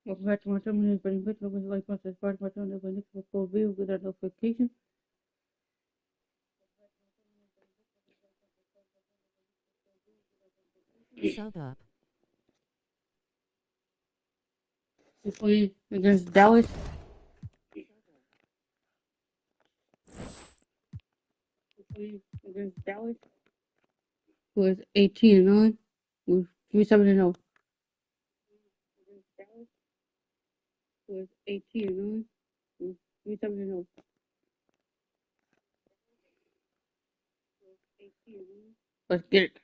Welcome back to my channel. My name is Benny Bitch. Welcome to like, subscribe to my channel. If I make a full video with that notification. Sub up. We're playing against Dallas. Who is 18-9 with 3-7-0. Who is 18-9 with 3-7-0. Let's get it.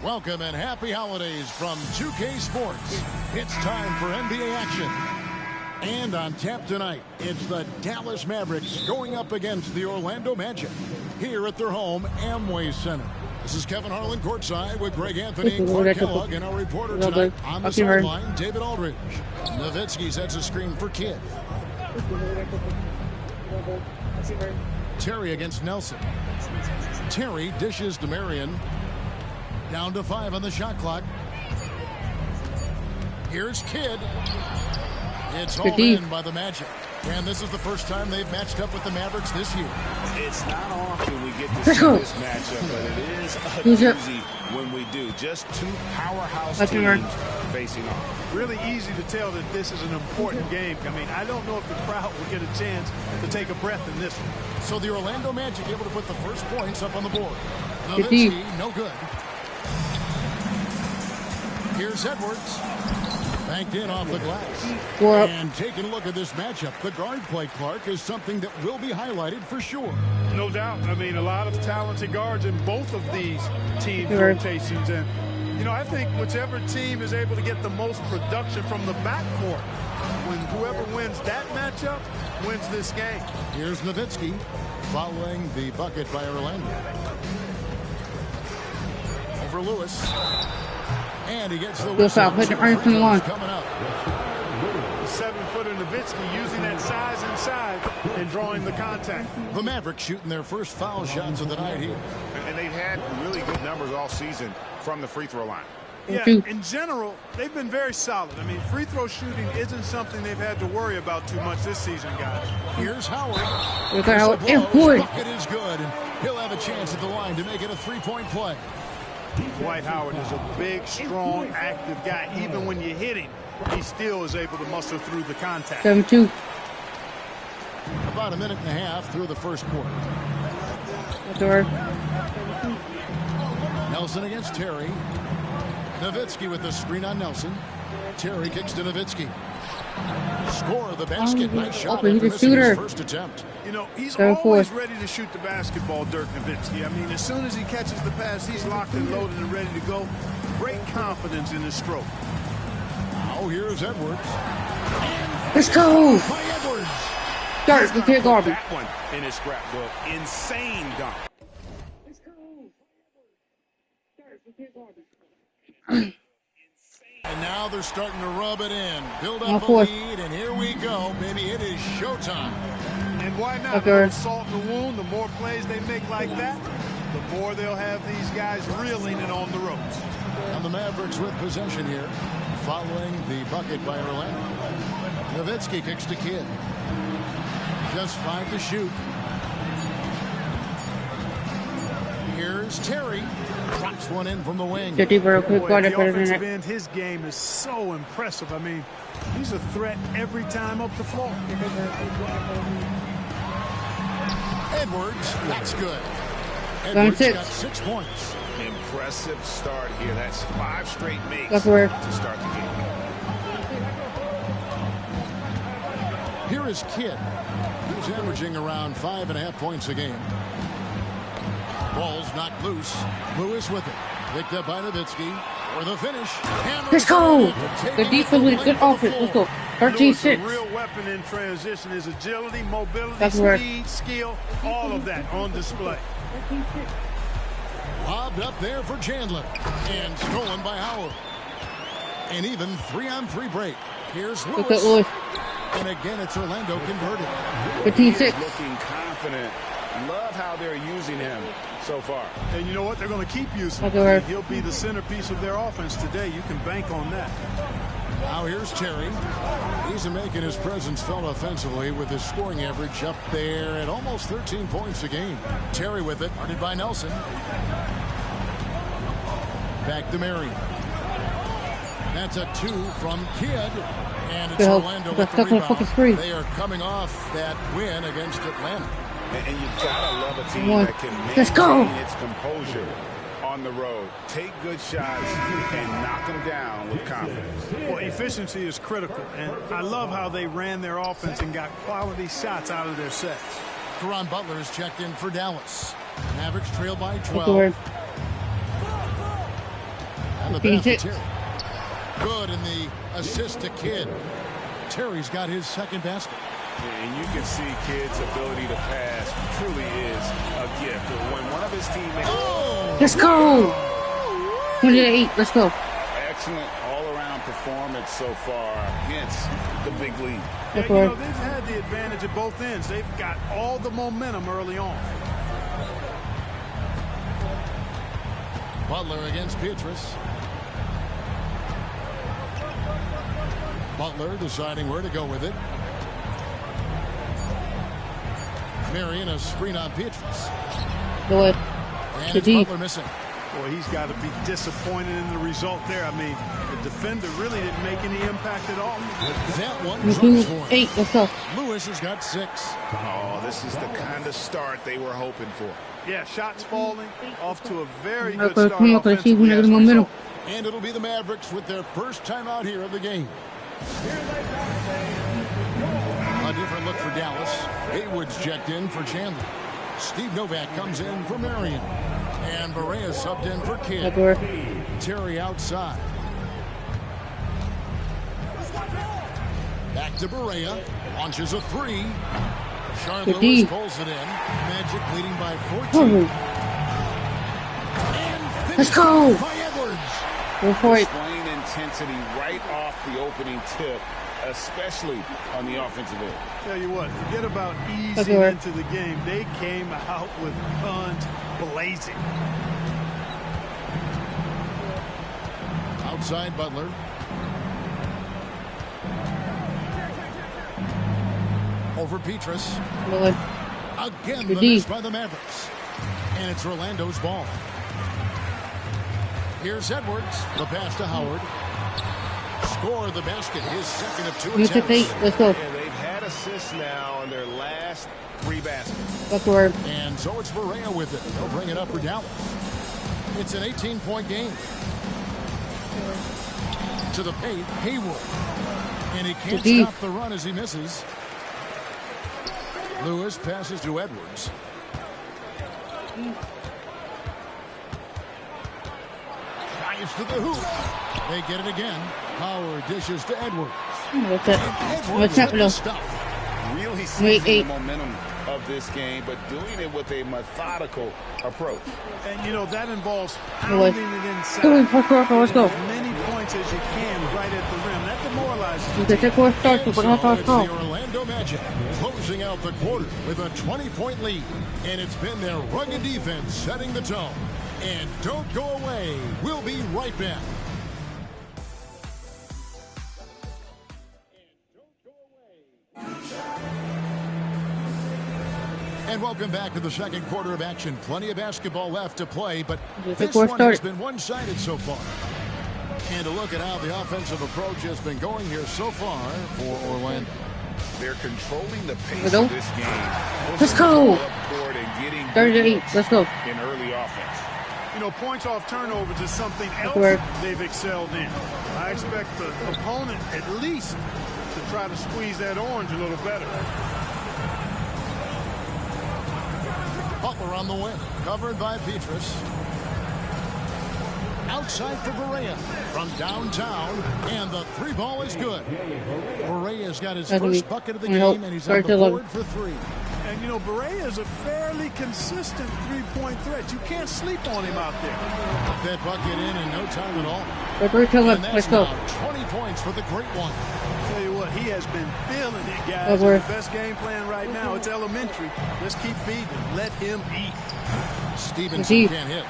Welcome and happy holidays from 2K Sports. It's time for NBA action. And on tap tonight, it's the Dallas Mavericks going up against the Orlando Magic here at their home Amway Center. This is Kevin Harlan courtside with Greg Anthony and Clark Kellogg, and our reporter tonight on the sideline, David Aldridge. Nowitzki sets a screen for Kidd. Terry against Nelson. Terry dishes to Marion. Down to 5 on the shot clock. Here's Kidd. It's hauled in by the Magic. And this is the first time they've matched up with the Mavericks this year. It's not often we get to see this matchup, but it is a doozy when we do. Just two powerhouse teams facing off. Really easy to tell that this is an important game. I mean, I don't know if the crowd will get a chance to take a breath in this one. So the Orlando Magic able to put the first points up on the board. Nowitzki, no good. Here's Edwards. Banked in off the glass. And taking a look at this matchup, the guard play, Clark, is something that will be highlighted for sure. No doubt. I mean, a lot of talented guards in both of these team rotations. And, you know, I think whichever team is able to get the most production from the backcourt, when whoever wins that matchup wins this game. Here's Nowitzki following the bucket by Orlando. Over Lewis. And he gets the whistle. Coming up. 7-footer Nowitzki using that size inside and drawing the contact. The Mavericks shooting their first foul shots of the night here. And they've had really good numbers all season from the free throw line. Yeah, in general, they've been very solid. I mean, free throw shooting isn't something they've had to worry about too much this season, guys. Here's Howard. Bucket is good, and he'll have a chance at the line to make it a three-point play. Dwight Howard is a big, strong, active guy. Even when you hit him, he still is able to muscle through the contact. 7-2. About a minute and a half through the first quarter. Nelson against Terry. Nowitzki with the screen on Nelson. Terry kicks to Nowitzki. Score the basket. Nice shot after missing his first attempt. You know, he's always ready to shoot the basketball, Dirk Nowitzki. I mean, as soon as he catches the pass, he's locked and loaded and ready to go. Great confidence in his stroke. Now here's Edwards. Let's go. By Edwards. Dirk, you can't guard me. That one in his scrapbook. Insane dunk. Let's go. Dirk, you can't guard me. And now they're starting to rub it in. Build up a lead, and here we go. Baby, it is showtime. And why not? Salt in the wound, the more plays they make like that, the more they'll have these guys reeling and on the ropes. And the Mavericks with possession here, following the bucket by Orlando. Nowitzki kicks to Kidd. Just 5 to shoot. Here's Terry. Drops one in from the wing. The offensive end, his game is so impressive. I mean, he's a threat every time up the floor. Edwards, that's good. Edwards got 6 points. Impressive start here. That's 5 straight makes to start the game. Here is Kidd. He's averaging around 5.5 points a game. Ball's knocked loose. Lewis with it. Picked up by Nowitzki for the finish. Let's go. The defense with good offense. Let's go. 13-6. A real weapon in transition is agility, mobility, speed, skill, all of that on display. Lobbed up there for Chandler. And stolen by Howard. An even 3-on-3 break. Here's Lewis. And again, it's Orlando converted. 15-6. Looking confident Love how they're using him so far. And you know what? They're going to keep using him. He'll be the centerpiece of their offense today. You can bank on that. Now here's Terry. He's making his presence felt offensively with his scoring average up there at almost 13 points a game. Terry with it, guarded by Nelson. Back to Marion. That's a 2 from Kidd. And it's Orlando with the rebound. They are coming off that win against Atlanta. And you gotta love a team that can maintain its composure on the road. Take good shots and knock them down with confidence. Well, efficiency is critical, and I love how they ran their offense and got quality shots out of their sets. Caron Butler is checked in for Dallas. Mavericks trail by 12. And the pass to Terry. Good in the assist to Kidd. Terry's got his second basket. And you can see Kidd's ability to pass truly is a gift. When one of his teammates... Let's go! 28, let's go. Excellent all-around performance so far against the big lead. Yeah, you know, they've had the advantage at both ends. They've got all the momentum early on. Butler against Petrus. Butler deciding where to go with it. Marion a screen on Petrus. Good. And it's Butler missing. Boy, he's got to be disappointed in the result there. I mean, the defender really didn't make any impact at all. That one 8, let's go. Lewis has got 6. Oh, this is the kind of start they were hoping for. Yeah, shots falling, off to a very good start offensively. And it'll be the Mavericks with their first time out here of the game. A different look for Dallas. Haywood's checked in for Chandler. Steve Novak comes in for Marion. And Barea subbed in for Kidd. Terry outside. Back to Barea. Launches a 3. Charlotte Lewis pulls it in. Magic leading by 14. And let's go! By Edwards. Go for it. Displaying intensity right off the opening tip, especially on the offensive end. Tell you what, forget about easing into the game. They came out with guns blazing. Outside Butler. Over Petrus. Again, the miss by the Mavericks. And it's Orlando's ball. Here's Edwards. The pass to Howard. Score the basket. His second of 2 attempts. Let's go. And they've had assists now on their last 3 baskets. And so it's Barea with it. They'll bring it up for Dallas. It's an 18-point game. To the paint, Haywood. And he can't stop the run as he misses. Lewis passes to Edwards. Drives to the hoop. They get it again. Howard dishes to Edwards. What's up, Really seizing the momentum of this game, but doing it with a methodical approach. And you know that involves pounding it inside. Let's go. As many points as you can right at the rim. That demoralizes you. So it's the Orlando Magic closing out the quarter with a 20-point lead. And it's been their rugged defense setting the tone. And don't go away. We'll be right back. And welcome back to the second quarter of action. Plenty of basketball left to play, but this one has been one-sided so far. And to look at how the offensive approach has been going here so far for Orlando. They're controlling the pace of this game. Let's go. 38, let's go. In early offense. You know, points off turnovers is something else they've excelled in. I expect the opponent at least to try to squeeze that orange a little better. Butler on the wing, covered by Petrus. Outside for Barea from downtown, and the 3 ball is good. Barea's got his first bucket of the game, and he's on the board for 3. And, you know, Barea is a fairly consistent three-point threat. You can't sleep on him out there. Put that bucket in no time at all. Let's go. 20 points for the great one. Tell you what, he has been feeling it, guys. The best game plan right now, it's elementary. Let's keep feeding him. Let him eat. Stevenson can't hit.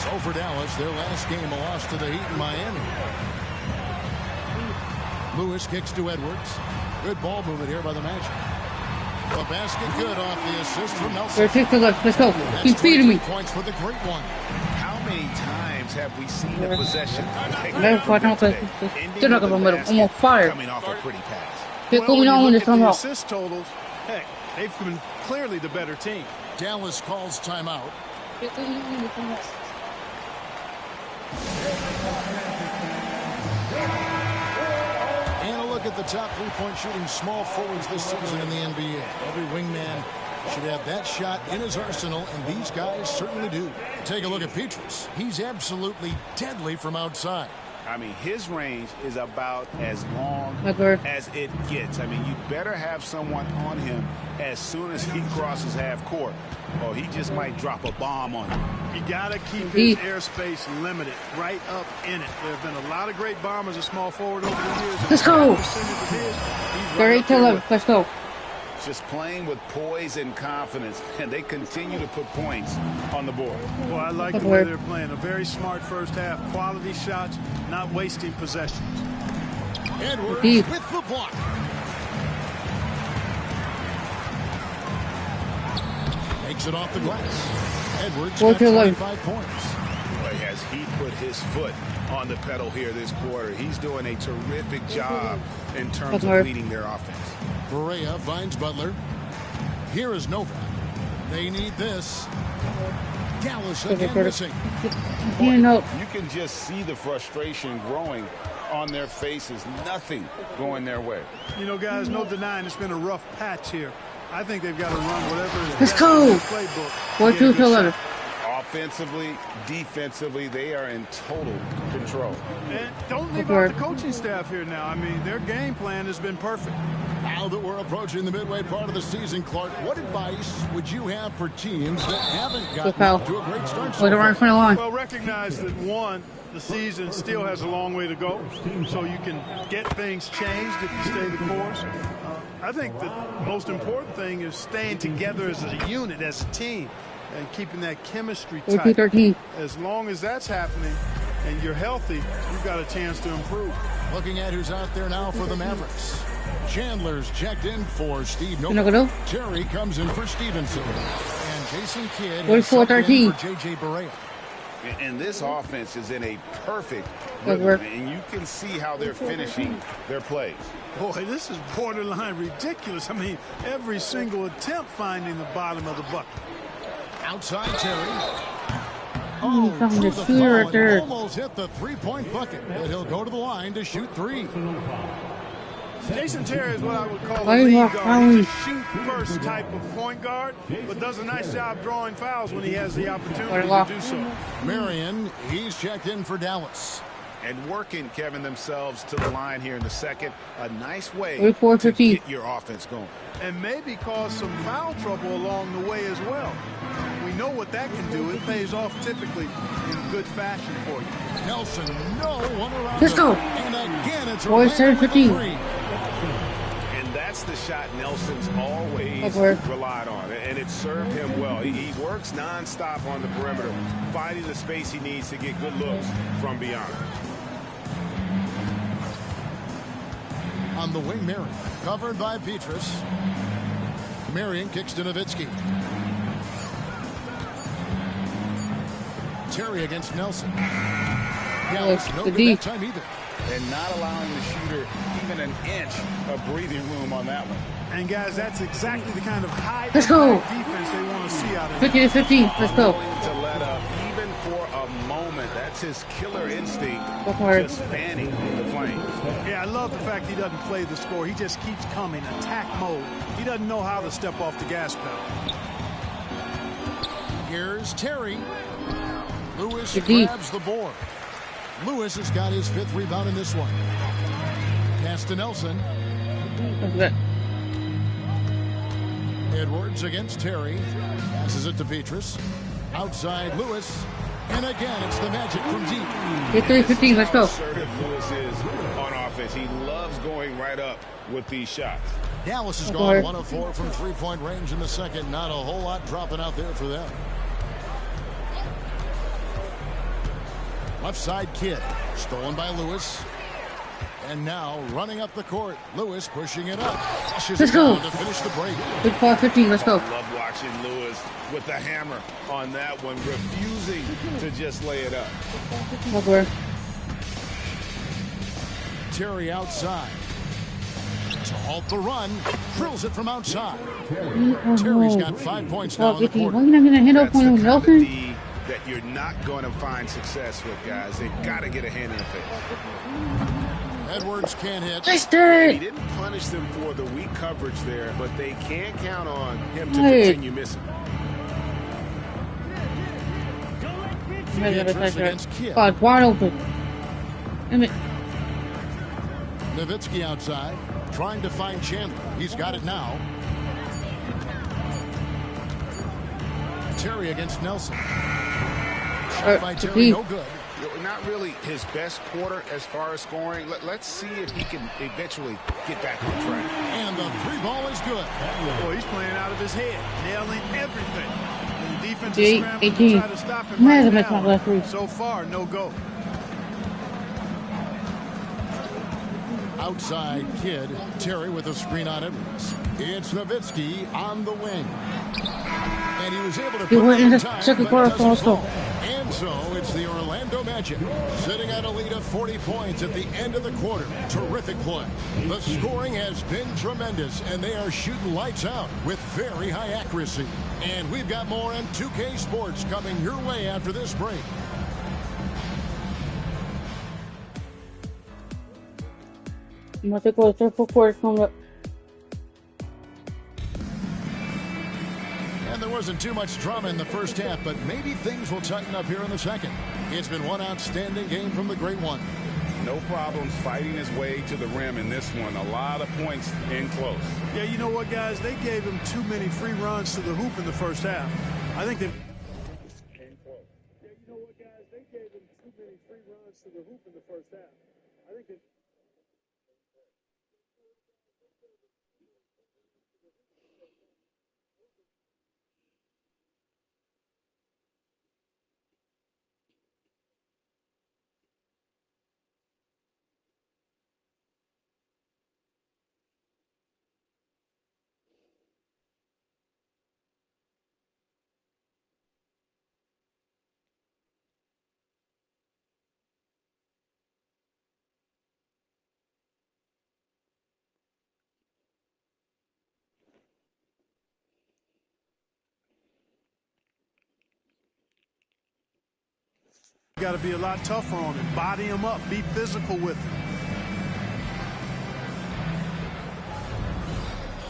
So for Dallas, their last game a loss to the Heat in Miami. Lewis kicks to Edwards. Good ball movement here by the Magic. The basket good off the assist from Nelson. Let's go. Keep feeding me. Points for the great one. How many times have we seen a possession I'm on fire. coming off a pretty pass? Well, when you look at the assist totals, heck, they've been clearly the better team. Dallas calls timeout. And a look at the top three-point shooting small forwards this season in the NBA. Every wingman should have that shot in his arsenal, and these guys certainly do. Take a look at Petrus. He's absolutely deadly from outside. I mean, his range is about as long as it gets. I mean, you better have someone on him as soon as he crosses half court, or he just might drop a bomb on you. You got to keep his airspace limited, right up in it. There have been a lot of great bombers at small forward over the years. Let's go. Let's go. Just playing with poise and confidence, and they continue to put points on the board. Well, I like the way they're playing. A very smart first half. Quality shots, not wasting possessions. Edwards with the block. Takes it off the glass. Edwards got 25 points. Boy, has he put his foot on the pedal here this quarter. He's doing a terrific job in terms of leading their offense. Barea finds Butler. Here is Novak. They need this. Dallas again missing. You can just see the frustration growing on their faces. Nothing going their way. You know, guys, no denying it's been a rough patch here. I think they've got to run whatever is Let's go. playbook. 4-2-11. Offensively, defensively, they are in total control. And don't leave out the coaching staff here now. I mean, their game plan has been perfect. Now that we're approaching the midway part of the season, Clark, what advice would you have for teams that haven't gotten to a great start so far? Well, recognize that, one, the season still has a long way to go, so you can get things changed if you stay the course. I think the most important thing is staying together as a unit, as a team, and keeping that chemistry tight. As long as that's happening and you're healthy, you've got a chance to improve. Looking at who's out there now for the Mavericks. Chandler's checked in for Steve Novak. Terry comes in for Stevenson. And Jason Kidd is for J.J. Barea. And this offense is in a perfect rhythm, and you can see how they're finishing their plays. Boy, this is borderline ridiculous. I mean, every single attempt finding the bottom of the bucket. Outside Terry. Oh, through the phone, almost hit the three-point bucket. And he'll go to the line to shoot three. Jason Terry is what I would call a lead guard. He's a shoot-first type of point guard, but does a nice job drawing fouls when he has the opportunity to do so. Marion, he's checked in for Dallas. And working, Kevin, themselves to the line here in the second. A nice way to get your offense going. And maybe cause some foul trouble along the way as well. We know what that can do. It pays off typically in good fashion for you. Nelson, no one around. Let's go. And again, it's Boys, 7-15. And that's the shot Nelson's always relied on, and it served him well. He works nonstop on the perimeter, finding the space he needs to get good looks from beyond. On the wing, Marion, covered by Petrus. Marion kicks to Nowitzki. Terry against Nelson. Dallas, no good that time either. And not allowing the shooter even an inch of breathing room on that one. And guys, that's exactly the kind of high defense they want to see out of 50-15. Let's go. To let up even for a moment. That's his killer instinct. Just fanning the flames. Yeah, I love the fact he doesn't play the score. He just keeps coming, attack mode. He doesn't know how to step off the gas pedal. Here's Terry. Lewis grabs the board. Lewis has got his 5th rebound in this one. Pass to Nelson. Edwards against Terry. Passes it to Petrus. Outside Lewis. And again, it's the Magic from deep. 3-15, let's go. Lewis is on offense. He loves going right up with these shots. Dallas has gone 1 of 4 from three-point range in the second. Not a whole lot dropping out there for them. Left side Kidd. Stolen by Lewis. And now running up the court. Lewis pushing it up. Let's go. To finish the break. Good call, 15. Let's go. I love watching Lewis with the hammer on that one, refusing to just lay it up. Okay. Terry outside. To halt the run. Drills it from outside. Terry's got 5 points now in the quarter. Why are you not going to hand up on Nelson? That you're not going to find success with, guys. They've got to get a hand in the face. Edwards can't hit. Nice day. He didn't punish them for the weak coverage there, but they can't count on him to continue missing. God, wide open. Damn it. Nowitzki outside, trying to find Chandler. He's got it now. Terry against Nelson. Shot by Terry, no good. Not really his best quarter as far as scoring. Let's see if he can eventually get back on track. And the three ball is good. Boy, he's playing out of his head, nailing everything. And the defense is scrambling to try to stop him right now. So far, no go. Outside Kidd. Terry with a screen on Edwards. It's Nowitzki on the wing. And he was able to put it in the second quarter. And so it's the Orlando Magic sitting at a lead of 40 points at the end of the quarter. Terrific play. The scoring has been tremendous, and they are shooting lights out with very high accuracy. And we've got more on 2K Sports coming your way after this break. I'm going to go to the quarter coming up. And there wasn't too much drama in the first half, but maybe things will tighten up here in the second. It's been one outstanding game from the Great One. No problems fighting his way to the rim in this one. A lot of points in close. Yeah, you know what, guys? They gave him too many free runs to the hoop in the first half. I think they... Yeah, you know what, guys? They gave him too many free runs to the hoop in the first half. I think they... Got to be a lot tougher on him. Body him up. Be physical with him.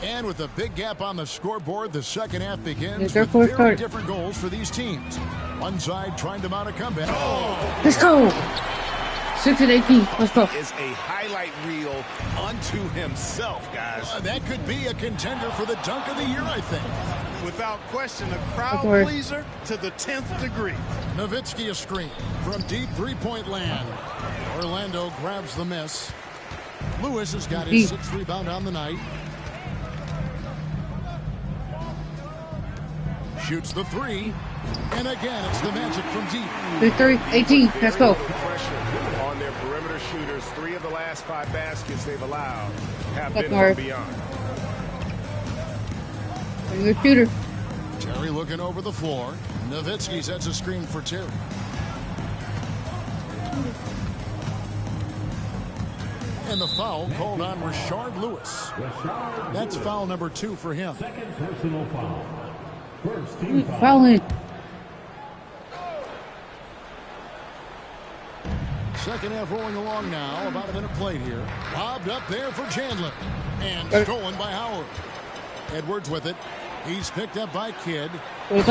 And with a big gap on the scoreboard, the second half begins with very different goals for these teams. One side trying to mount a comeback. Oh. Let's go. 6-18. Let's go. Is a highlight reel unto himself, guys. That could be a contender for the dunk of the year, I think. Without question, a crowd pleaser to the 10th degree. Nowitzki a screen from deep three-point land. Orlando grabs the miss. Lewis has got his 6th rebound on the night. Shoots the three. And again, it's the Magic from deep. 3-18. Let's go. Pressure on their perimeter shooters. 3 of the last 5 baskets they've allowed have been on beyond. Good shooter. Terry looking over the floor. Nowitzki sets a screen for Terry. And the foul called on Rashard Lewis. That's foul number 2 for him. Second personal foul. First team foul. Fouling. Second half rolling along now. About a minute played here. Lobbed up there for Chandler. And stolen by Howard. Edwards with it. He's picked up by Kidd. Let's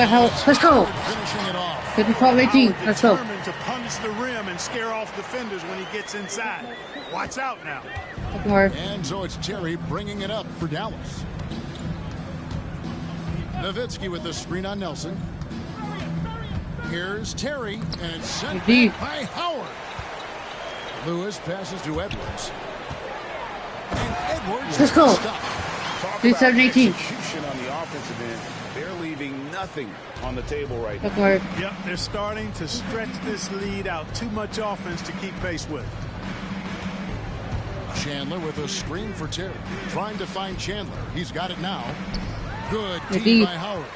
go. Finishing it off. 55-18. Let's go. Determined to punish the rim and scare off defenders when he gets inside. Watch out now. And so it's Terry bringing it up for Dallas. Nowitzki with the screen on Nelson. Here's Terry, and it's sent Deep by Howard. Lewis passes to Edwards. And Edwards. Let's go. 3-7-18. Execution on the offensive end. They're leaving nothing on the table right now. Backward. Yep, they're starting to stretch this lead out. Too much offense to keep pace with. Chandler with a screen for Terry. Trying to find Chandler. He's got it now. Good Deep. D by Howard.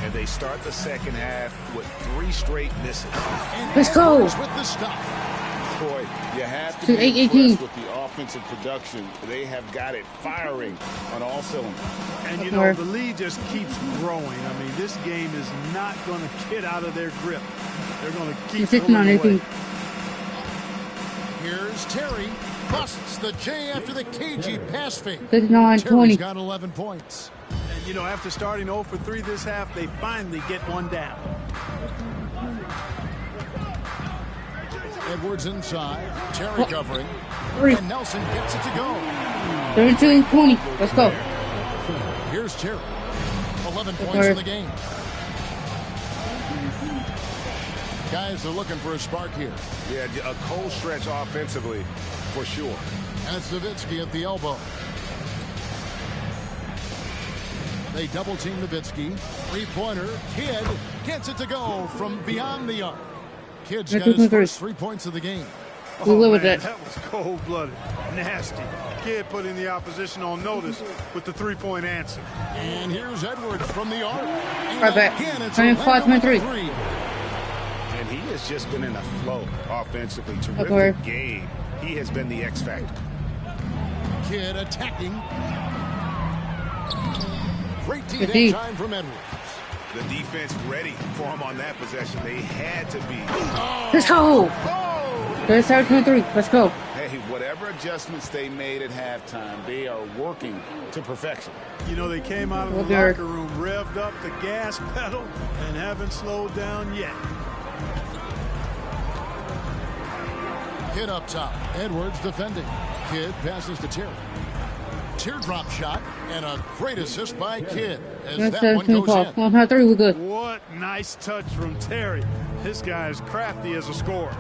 And they start the second half with 3 straight misses. And Let's go. Edwards with the stop. Boy, you have to To be 8-18. impressed with the offensive production. They have got it firing on all cylinders. And, you know, the lead just keeps growing. I mean, this game is not going to get out of their grip. They're going to keep Sitting on pulling away. 18. Here's Terry. Busts the J after the cagey pass fake. 39-20. Terry's got 11 points. And, you know, after starting 0 for 3 this half, they finally get one down. Edwards inside. Terry covering. Three. And Nelson gets it to go. 32-20. Let's go. Here's Terry. 11 points in the game. Guys are looking for a spark here. Yeah, a cold stretch offensively, for sure. That's Nowitzki at the elbow. They double team Nowitzki. 3-pointer. Kidd gets it to go from beyond the arc. Kidd's got his first 3 points of the game. We live with man, that. that was cold-blooded, nasty. Kidd putting the opposition on notice with the 3-point answer. And here's Edwards from the arc. And Right back. again, it's 25-23. And he has just been in a flow offensively. Terrific Okay. game. He has been the X factor. Kidd attacking. Great Good D D. time from Edwards. The defense ready for him on that possession. They had to be. Let's go. 37-23. Let's go. Hey, whatever adjustments they made at halftime, they are working to perfection. You know, they came out of the Okay. locker room, revved up the gas pedal, and haven't slowed down yet. Kidd up top. Edwards defending. Kidd passes to Terry. Teardrop shot and a great assist by Kidd as That's that one goes 17-12. in. 1-3. We're good. What nice touch from Terry. This guy is crafty as a scorer.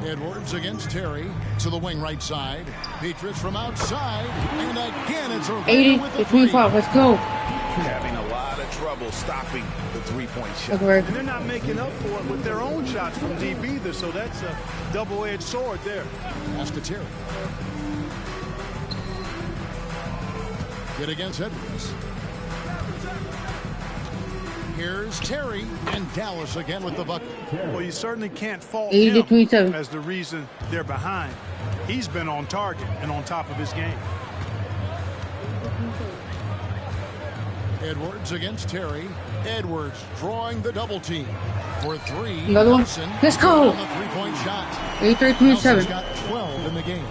Edwards against Terry to the wing right side. Petrus from outside. And again, it's a 80 with to the three. 25. Let's go. Having a lot of trouble stopping the three-point shot. Backward. And they're not making up for it with their own shots from deep either, so that's a double-edged sword there. Pass to Terry. Kidd against Edwards. Here's Terry and Dallas again with the bucket. Well, you certainly can't fault 80 to him 27. as the reason they're behind. He's been on target and on top of his game. Edwards against Terry. Edwards drawing the double team. For three, Another one. Nelson Let's go. on the three-point shot. 83-27. Nelson's got 12 in the game.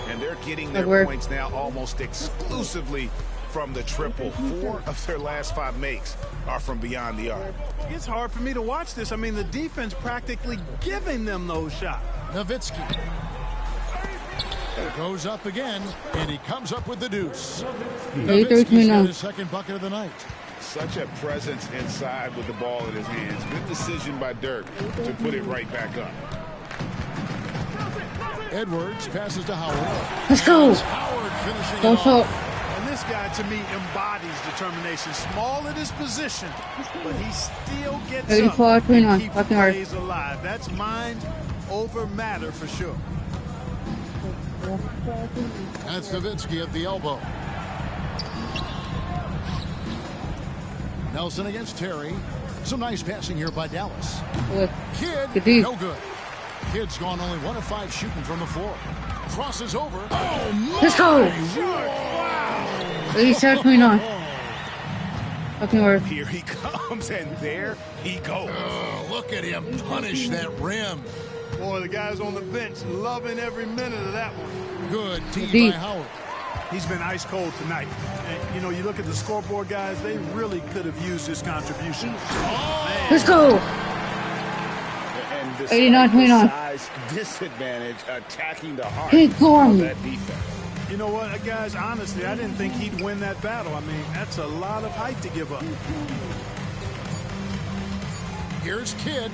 And they're getting their Backward. points now almost exclusively from the triple. 4 of their last 5 makes are from beyond the arc. It's hard for me to watch this. I mean, the defense practically giving them those shots. Nowitzki goes up again, and he comes up with the deuce. Nowitzki's got his second bucket of the night. Such a presence inside with the ball in his hands. Good decision by Dirk to put it right back up. Edwards passes to Howard. Let's go. Howard finishing Go it off. And this guy, to me, embodies determination. Small at his position, but he still gets 84, up 29. and keeps Fucking hard. plays alive. That's mind over matter for sure. That's Nowitzki at the elbow. Nelson against Terry. Some nice passing here by Dallas. Good. Kidd, Good D. no good. Kidd's gone only 1 of 5 shooting from the floor. Crosses over. Oh, my! Let's go. Wow. 87-29. Fucking hard. Here he comes, and there he goes. Oh, look at him punish that rim. Boy, the guys on the bench loving every minute of that one. Good D D. by Howard. He's been ice cold tonight. And, you know, you look at the scoreboard, guys, they really could have used his contribution. Man. Let's go. And 89-29. size disadvantage attacking the heart Hey, of Gorman. that defense. You know what, guys, honestly, I didn't think he'd win that battle. I mean, that's a lot of height to give up. Here's Kidd,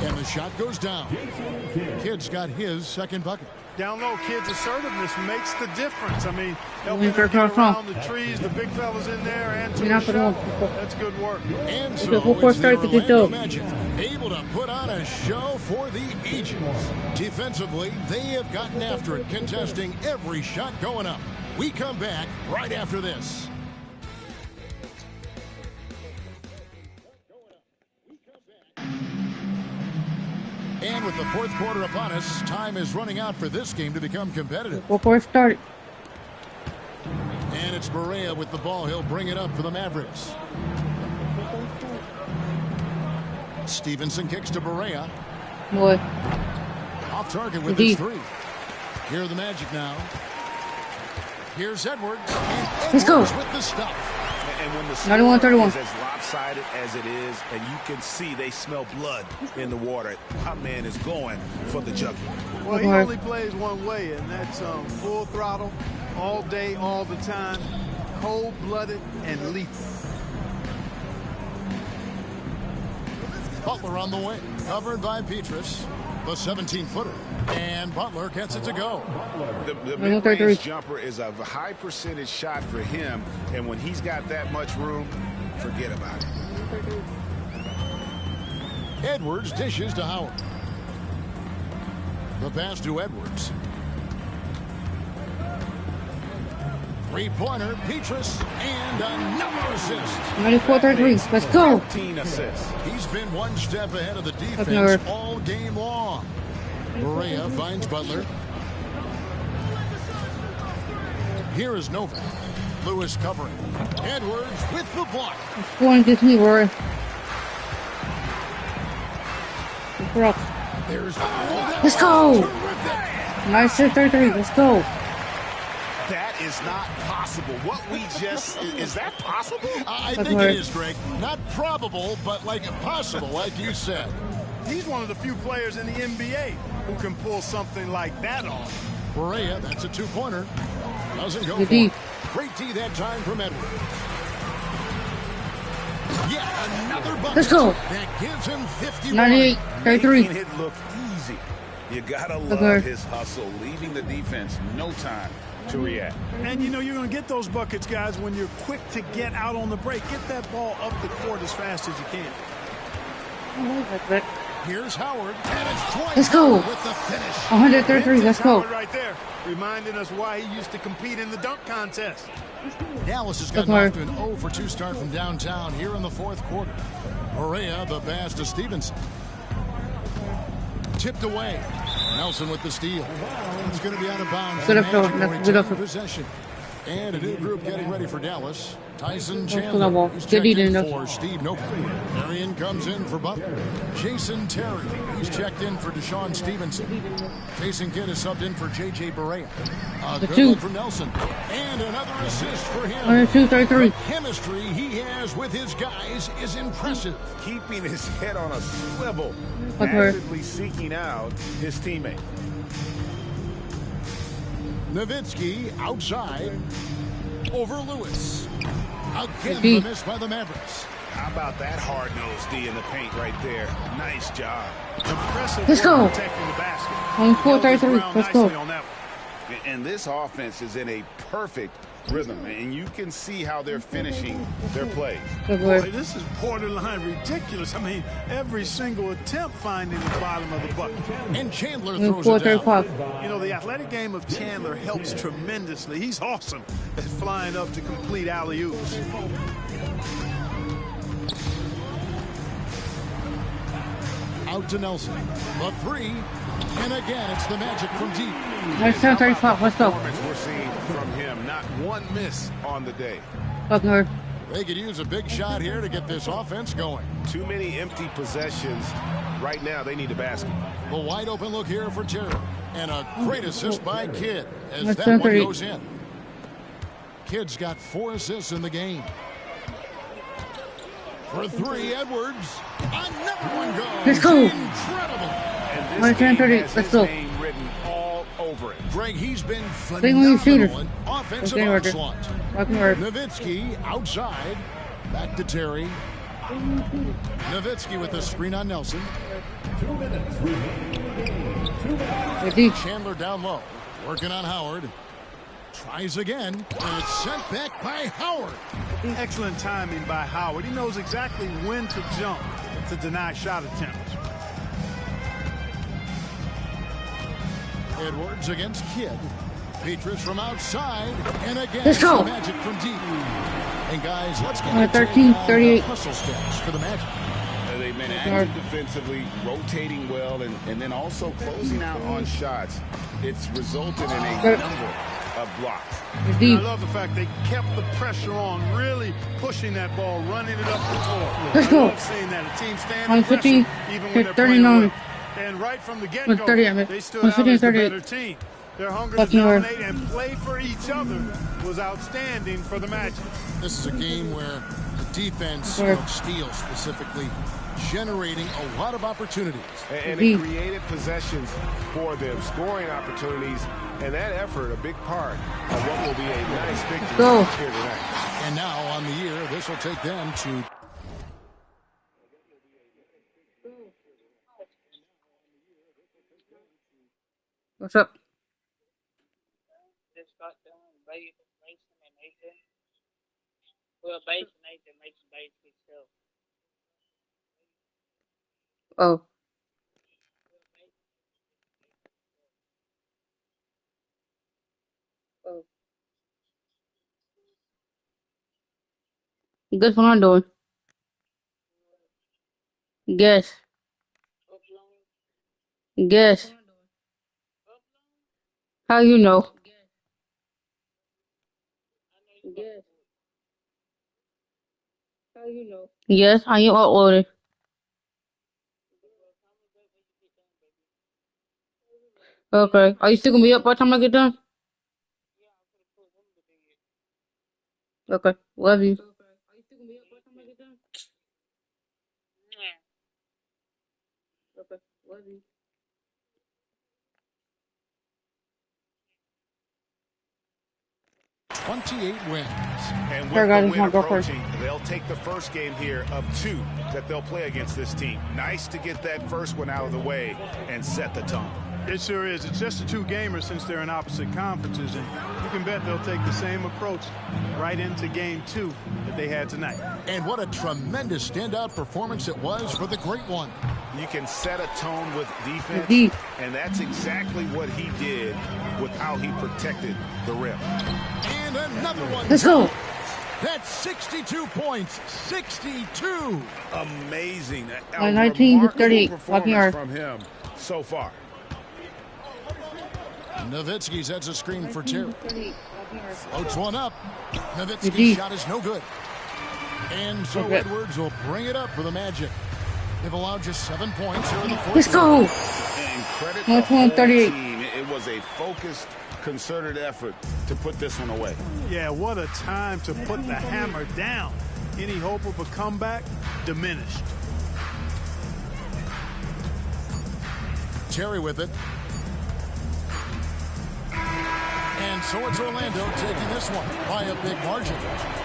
and the shot goes down. Kidd's got his second bucket. Down low, Kidd's assertiveness makes the difference. I mean, helping to get around the trees, the big fellas in there, and to the shot. That's good work. And so it's the Orlando Magic, able to put on a show for the ages. Defensively, they have gotten after it, contesting every shot going up. We come back right after this. And with the fourth quarter upon us, time is running out for this game to become competitive. Before it started. And it's Barea with the ball. He'll bring it up for the Mavericks. Stevenson kicks to Barea. What? Off target with his three. Here are the Magic now. Here's Edwards. And Let's go. With the stuff. And when the 91-31 is as lopsided as it is, and you can see they smell blood in the water, our man is going for the jugular. Well, he only plays one way, and that's full throttle, all day, all the time, cold-blooded and lethal. Butler on the wing, covered by Petrus, the 17-footer. And Butler gets it to go. The mid-range jumper is a high percentage shot for him, and when he's got that much room, forget about it. Edwards dishes to Howard. The pass to Edwards. Three-pointer, Petrus, and another assist. 94-33, let's go. 15 assists. He's been one step ahead of the defense all game long. Barea finds Butler. Here is Novak. Lewis covering. Edwards with the block. Scoring gets me worried. Let's go. Nice 33. Let's go. That is not possible. What we just is that possible? I think it is, Greg. Not probable, but like possible, like you said. He's one of the few players in the NBA who can pull something like that off. Barea, that's a two-pointer. Doesn't go Good for deep. it. Great D that time from Edwards. Yeah, another bucket. Let's go. That gives him 51. 98-33. Making it look easy. You gotta love his hustle, leaving the defense no time to react. And you know you're going to get those buckets, guys, when you're quick to get out on the break. Get that ball up the court as fast as you can. Here's Howard, and it's twice. Let's go. With the finish. 133. Let's go. Right there, reminding us why he used to compete in the dunk contest. Dallas has gotten off to an 0 for 2 start from downtown here in the fourth quarter. Barea, the pass to Stevenson. Tipped away. Nelson with the steal. It's going to be out of bounds. Good effort. Possession. And a new group getting ready for Dallas. Tyson Chandler. He's Good checked in eating. for Steve Novak. Marion comes in for Butler. Jason Terry. He's checked in for Deshaun Stevenson. Jason Kidd is subbed in for J.J. Barea. A good one for Nelson. And another assist for him. 102-33. The chemistry he has with his guys is impressive. Keeping his head on a swivel, actively seeking out his teammate. Nowitzki outside over Lewis. Again, the miss by the Mavericks. How about that hard-nosed D in the paint right there? Nice job. Impressive. Let's go. Protecting the basket. 104-33. Let's go. And this offense is in a perfect rhythm, and you can see how they're finishing their plays. Boy, this is borderline ridiculous. I mean, every single attempt finding the bottom of the bucket. And Chandler throws it down. You know, the athletic game of Chandler helps tremendously. He's awesome at flying up to complete alley-oops. Out to Nelson. The three. And again, it's the Magic from deep. Nice 10-35. Let's go. We're seeing from him, not one miss on the day. Butler. They could use a big shot here to get this offense going. Too many empty possessions. Right now, they need a basket. The wide open look here for Terry. And a great assist by Kidd as That's that one 10-30. goes in. Kidd's got 4 assists in the game. For 3, Edwards. Another one goes. Let's go. Incredible. And this game has his name written all over it. Greg, he's been Big shooter. phenomenal in offensive Okay, Roger. onslaught. Rocking hard. Nowitzki outside. Back to Terry. Nowitzki with the screen on Nelson. Chandler down low. Working on Howard. Tries again. And it's sent back by Howard. Excellent timing by Howard. He knows exactly when to jump to deny shot attempts. Edwards against Kidd. Petrus from outside. And again, Let's go. Magic from deep. And guys, let's get 13-38. hustle steps for the Magic. They've been active defensively, rotating well, and then also closing out on shots. It's resulted in a number of blocks. I love the fact they kept the pressure on, really pushing that ball, running it up the floor. Let's go. I love seeing that. A team stand under pressure, even when they're 39. playing well. And right from the get-go, 30, they stood out as the 38. better team. Their hunger to dominate and play for each other was outstanding for the Magic. This is a game where the defense, steal specifically, generating a lot of opportunities. And it created possessions for them, scoring opportunities, and that effort a big part of what will be a nice victory here tonight. And now on the year, this will take them to... What's up? Just got done Mason and Nathan. Well, Mason himself. Oh. Guess what I'm doing? Guess. Guess. How you know? Guess. How you know? Yes, I am uploaded. Okay. Are you still gonna be up by the time I get done? Okay. Love you. Okay. Love you. ...28 wins. And with the win approaching, they'll take the first game here of 2 that they'll play against this team. Nice to get that first one out of the way and set the tone. It sure is. It's just a 2-gamer since they're in opposite conferences, and you can bet they'll take the same approach right into game 2 that they had tonight. And what a tremendous standout performance it was for the Great One. You can set a tone with defense, and that's exactly what he did with how he protected the rim. And another one. Let's go. That's 62 points. 62. Amazing. 19-38. Performance from him so far. Nowitzki sets a screen for Terry. Floats one up. Nowitzki's shot is no good. And so Edwards will bring it up for the Magic. They've allowed just 7 points here in the fourth. Let's go. And credit the whole team. It was a focused, concerted effort to put this one away. Yeah, what a time to put the hammer down. Any hope of a comeback diminished. Terry with it. And so it's Orlando taking this one by a big margin.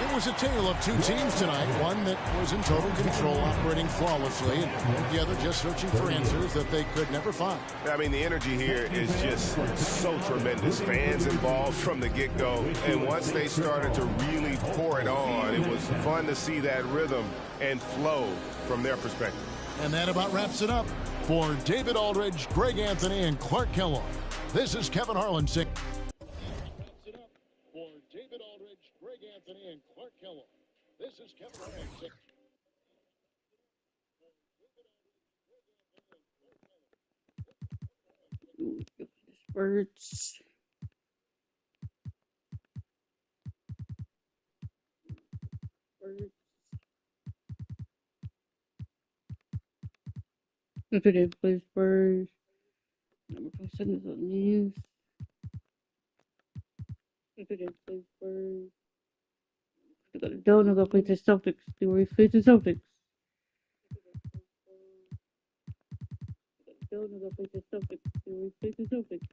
It was a tale of 2 teams tonight. One that was in total control, operating flawlessly, and the other just searching for answers that they could never find. I mean, the energy here is just so tremendous. Fans involved from the get-go, and once they started to really pour it on, it was fun to see that rhythm and flow from their perspective. And that about wraps it up. For David Aldridge, Greg Anthony, and Clark Kellogg, this is Kevin Harlan saying. For David Aldridge, Greg Anthony, and Clark Kellogg, this is Kevin Harlan saying. Birds. If it is, please, Spurs. Number 27 is on news. If it is, please, Spurs. We got a donut go play the Celtics. Do we face the Celtics? Donut go play the Celtics. Do we face the Celtics?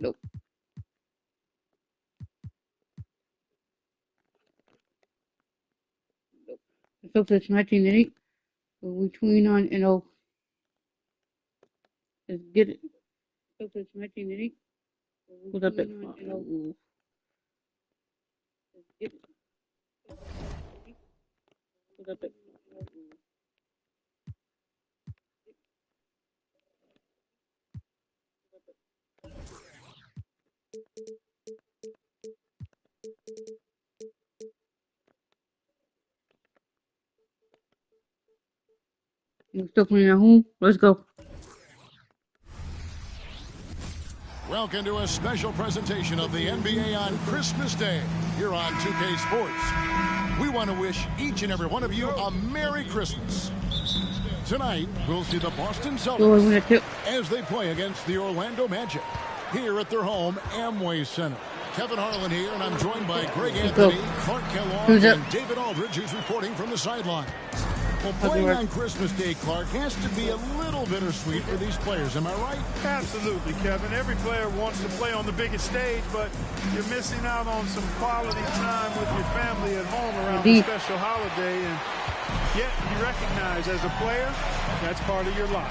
Nope. The Celtics 19-8. We 29-0. Let's get it. Celtics 19-8. Hold up it. Let's get it. Hold up it. We're still playing at home. Let's go. Welcome to a special presentation of the NBA on Christmas Day here on 2K Sports. We want to wish each and every one of you a Merry Christmas. Tonight, we'll see the Boston Celtics as they play against the Orlando Magic here at their home Amway Center. Kevin Harlan here, and I'm joined by Greg Anthony, Clark Kellogg, and David Aldridge, who's reporting from the sideline. Well, playing on Christmas Day, Clark, has to be a little bittersweet for these players. Am I right? Absolutely, Kevin. Every player wants to play on the biggest stage, but you're missing out on some quality time with your family at home around the special holiday, and yet you recognize as a player, that's part of your life.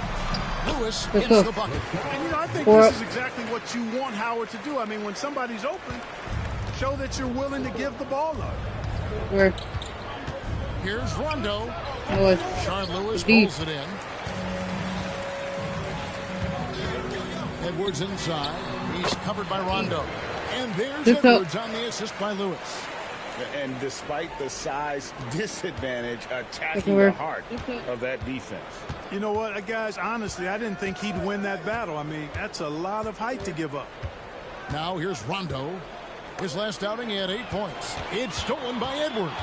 Lewis hits the bucket. And, you know, I think this is exactly what you want Howard to do. I mean, when somebody's open, show that you're willing to give the ball up. Here's Rondo. Sean Lewis pulls it in. Edwards inside. He's covered by Rondo. And there's Edwards on the assist by Lewis. And despite the size disadvantage, attacking the heart of that defense. You know what, guys, honestly, I didn't think he'd win that battle. I mean, that's a lot of height to give up. Now here's Rondo. His last outing, he had 8 points. It's stolen by Edwards.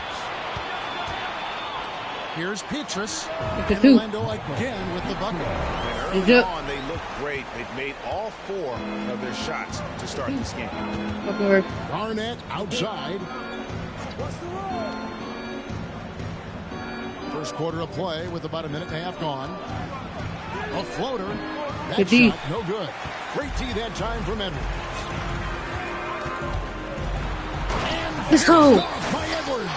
Here's Petrus. And Orlando again with the bucket. And early on, they look great. They've made all 4 of their shots to start this game. Garnett outside. First quarter of play with about a minute and a half gone. A floater. That shot, no good. Great D that time from Edwards. And let's go. By Edwards.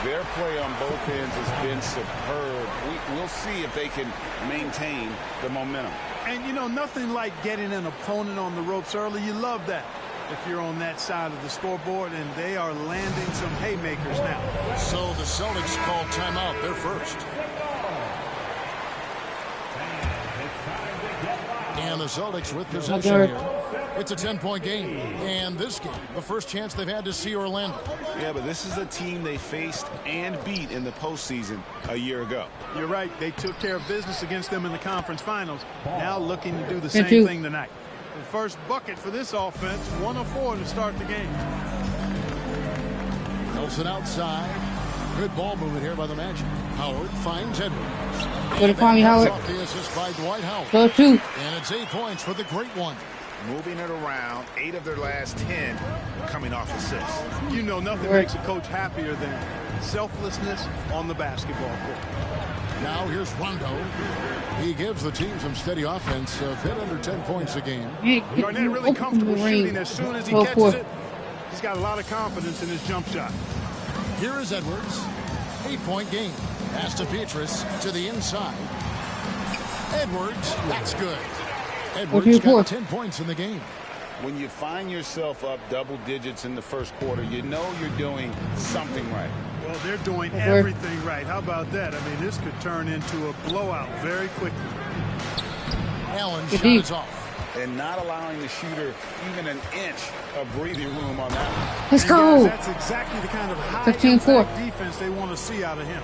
Their play on both ends has been superb. We'll see if they can maintain the momentum. And, you know, nothing like getting an opponent on the ropes early. You love that if you're on that side of the scoreboard, and they are landing some haymakers now. So the Celtics called timeout. They're first. And the Celtics with possession here. It's a 10-point game. And this game, the first chance they've had to see Orlando. Yeah, but this is a team they faced and beat in the postseason a year ago. You're right. They took care of business against them in the conference finals. Now looking to do the same thing tonight. The first bucket for this offense, 1 of 4 to start the game. Nelson outside. Good ball movement here by the Magic. Howard finds Edwards. Good to find Howard. The assist by Dwight Howard. Go 2. And it's 8 points for the great one. Moving it around, 8 of their last 10 coming off assists. You know, nothing makes a coach happier than selflessness on the basketball court. Now here's Rondo. He gives the team some steady offense, a bit under 10 points a game. Garnett really comfortable shooting as soon as he catches it. He's got a lot of confidence in his jump shot. Here is Edwards. 8-point game. Pass to Petrus to the inside. Edwards, that's good. Edwards got 10 points in the game. When you find yourself up double digits in the first quarter, you know you're doing something right. Well, they're doing everything right. How about that? I mean, this could turn into a blowout very quickly. Allen shot is off. And not allowing the shooter even an inch of breathing room on that one. Let's go. Guys, that's exactly the kind of high-impact defense they want to see out of him.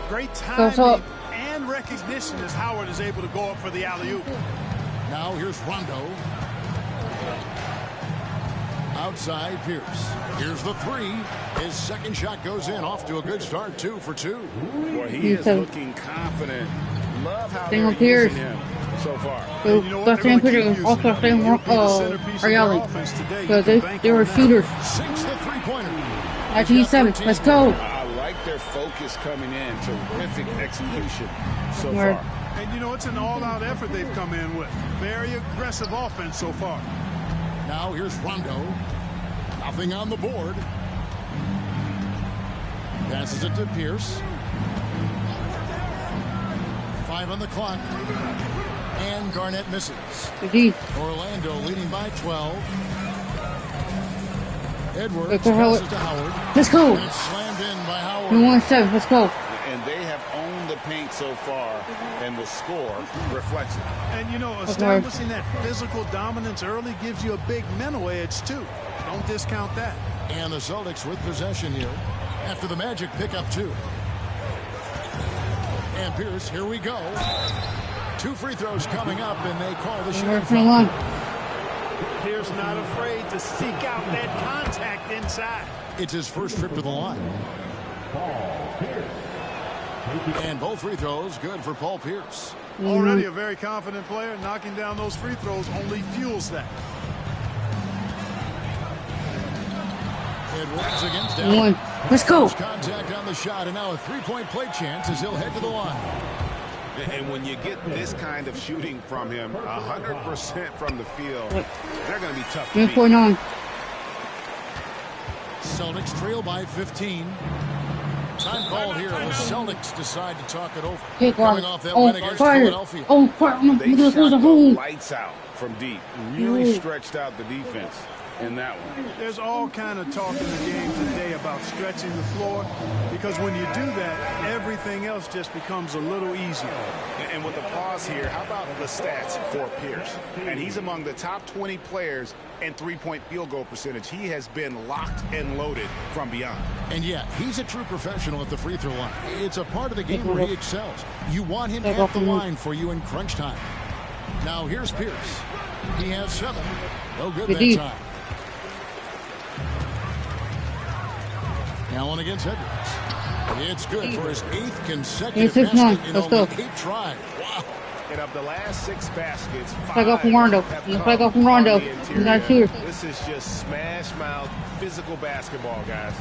Great timing and recognition as Howard is able to go up for the alley-oop. Now here's Rondo. Outside Pierce. Here's the 3. His second shot goes in. Off to a good start. 2 for 2. Boy, he is looking confident. Love how they're using him so far. So the same pitcher also same Ariali. So they were shooters. 6 the 3-pointer. Actually 7. Let's go. I like their focus coming in. Terrific execution so far. And, you know, it's an all-out effort they've come in with. Very aggressive offense so far. Now here's Rondo. Nothing on the board. Passes it to Pierce. 5 on the clock. And Garnett misses. Orlando leading by 12. Edwards passes to Howard. Let's go. And it's slammed in by Howard. 1-7. Let's go. And they have owned the paint so far, and the score reflects it. And, you know, establishing that physical dominance early gives you a big mental edge, too. Don't discount that. And the Celtics with possession here after the Magic pick up 2. And Pierce, here we go. 2 free throws coming up, and they call the shooting foul. Pierce not afraid to seek out that contact inside. It's his first trip to the line. And both free throws good for Paul Pierce. Already a very confident player. Knocking down those free throws only fuels that. Edwards against Allen. Let's go. Contact on the shot, and now a 3-point play chance as he'll head to the line. And when you get this kind of shooting from him, 100% from the field, they're going to be tough to beat. 3.9. Celtics trail by 15. Time called here. The Celtics decide to talk it over. Coming off that win against Philadelphia. They shot the lights out from deep. Really stretched out the defense in that one. There's all kind of talk in the game today about stretching the floor, because when you do that, everything else just becomes a little easier. And with the pause here, how about the stats for Pierce? And he's among the top 20 players in three-point field goal percentage. He has been locked and loaded from beyond. And yeah, he's a true professional at the free throw line. It's a part of the game where he excels. You want him at the line for you in crunch time. Now here's Pierce. He has 7. No good that time. Allen against Edwards. It's good for his 8th consecutive basket in only 8 tries. Wow. And of the last 6 baskets, 5 Play off from Rondo. Play off from Rondo. He's not sure. This is just smash mouth physical basketball, guys.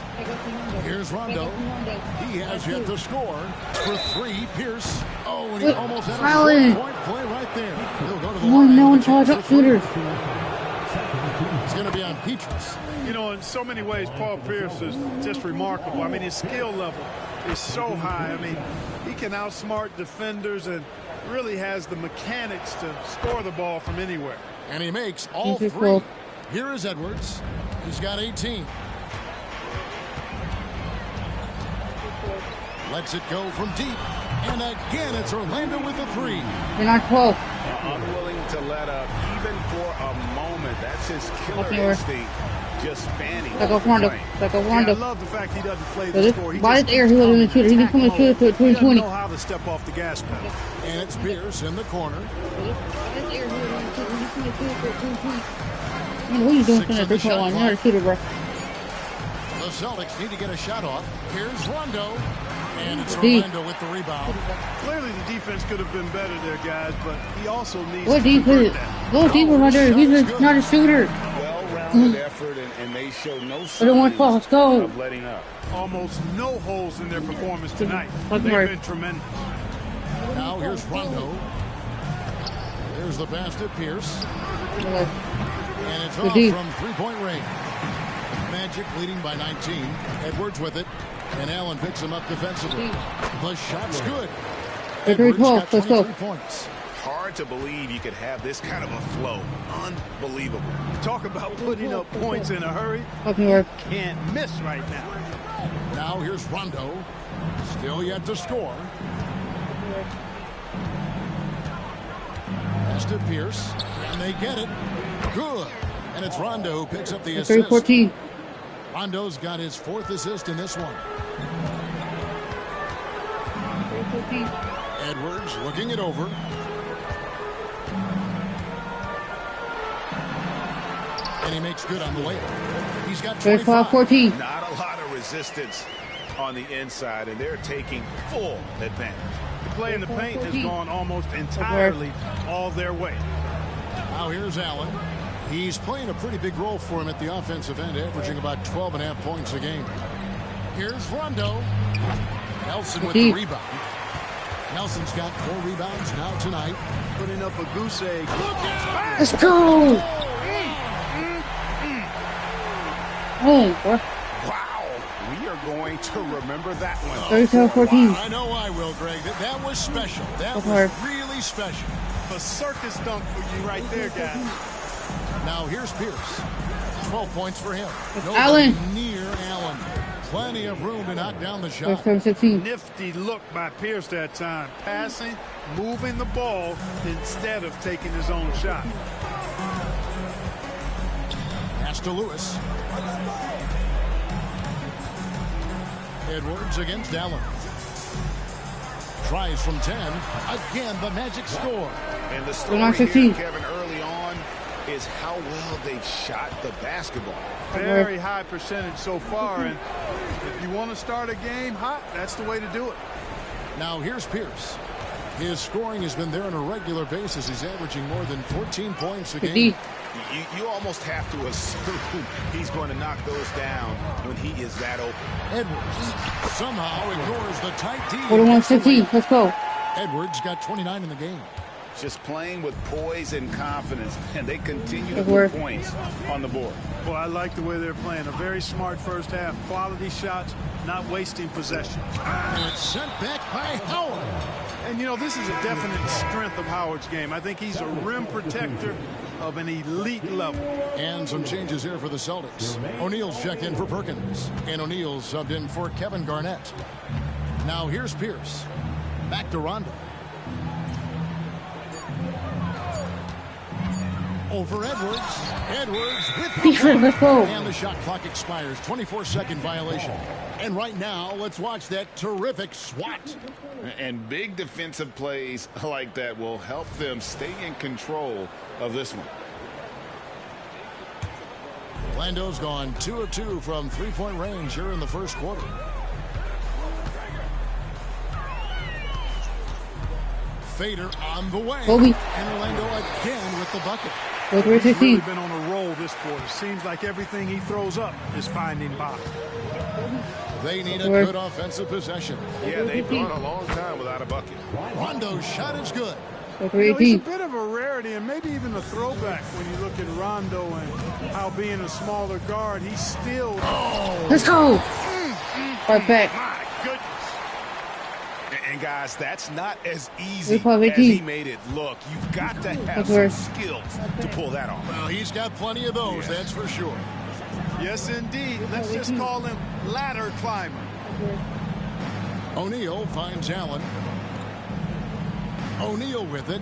Here's Rondo. He has yet to score for 3. Pierce. Oh, and he almost had a 4-point play right there. He'll go to the line. No one calls up shooters. It's going to be on Petrus. You know, in so many ways, Paul Pierce is just remarkable. I mean, his skill level is so high. I mean, he can outsmart defenders and really has the mechanics to score the ball from anywhere. And he makes all 3. Here is Edwards. He's got 18. Lets it go from deep. And again, it's Orlando with the 3. You're not 12. Unwilling to let up even for a moment. That's his killer instinct. Just fanning. Back off Rondo. Back off Rondo. I love the fact he doesn't play the score. By his air, he wasn't even a shooter. He didn't come in the shooter to He 2020. doesn't know how to step off the gas pedal. And it's Pierce in the corner. What are you doing from that 3-point line? You're not a shooter, bro. The Celtics need to get a shot off. Here's Rondo. And it's Orlando with the rebound. Clearly the defense could have been better there, guys, but he also needs What to convert defense? that. Go deeper right there. He's not a shooter. Well-rounded effort, and they show no signs Let's go. of letting up. Almost no holes in their performance tonight. They've been tremendous. Now here's Rondo. There's the pass to Pierce. And it's off from 3-point range. Magic leading by 19. Edwards with it. And Allen picks him up defensively. The shot's good. Edwards got 23 points. Hard to believe you could have this kind of a flow. Unbelievable. Talk about putting up points in a hurry. Can't miss right now. Now here's Rondo. Still yet to score. Pass to Pierce. And they get it. Good. And it's Rondo who picks up the assist. 3-14. Rondo's got his 4th assist in this one. Edwards looking it over. And he makes good on the layup. He's got 25. 14. Not a lot of resistance on the inside, and they're taking full advantage. The play in the paint has gone almost entirely all their way. Now here's Allen. He's playing a pretty big role for him at the offensive end, averaging about 12.5 points a game. Here's Rondo. Nelson with the rebound. Nelson's got 4 rebounds now tonight. Putting up a goose egg. Let's go. Oh, what? Wow, we are going to remember that one. 37-14. I know I will, Greg. That was special. That was really special. A circus dunk for you right there, guys. Now here's Pierce. 12 points for him. Allen. Near Allen. Plenty of room to knock down the shot. 37-16. Nifty look by Pierce that time. Passing, moving the ball instead of taking his own shot. Pass to Lewis. Edwards against Allen. Tries from 10. Again, the Magic score. And the story here, Kevin, early on is how well they've shot the basketball. Very high percentage so far, and if you want to start a game hot, that's the way to do it. Now here's Pierce. His scoring has been there on a regular basis. He's averaging more than 14 points a game. You almost have to assume he's going to knock those down when he is that open. Edwards somehow ignores the tight D. 41-15. Let's go. Edwards got 29 in the game. Just playing with poise and confidence, and they continue to put points on the board. Well, I like the way they're playing. A very smart first half. Quality shots, not wasting possession. And it's sent back by Howard. And, you know, this is a definite strength of Howard's game. I think he's a rim protector of an elite level. And some changes here for the Celtics. O'Neal's checked in for Perkins, and O'Neal subbed in for Kevin Garnett. Now here's Pierce. Back to Rondo. Over Edwards. Edwards with the Let's go. And the shot clock expires. 24-second violation. And right now, let's watch that terrific swat. And big defensive plays like that will help them stay in control of this one. Orlando's gone 2 of 2 from three-point range here in the first quarter. Fader on the way. Kobe. And Orlando again with the bucket. He's really been on a roll this quarter. Seems like everything he throws up is finding bottom. They need a good offensive possession. Yeah, they've gone a long time without a bucket. Rondo's shot is good. You know, he's a bit of a rarity and maybe even a throwback when you look at Rondo and how being a smaller guard, he's still... Let's go. Right back. My goodness. And guys, that's not as easy as he made it look. You've got to have some skills to pull that off. Well, he's got plenty of those, that's for sure. Yes, indeed. Let's just call him ladder climber. O'Neal finds Allen. O'Neal with it.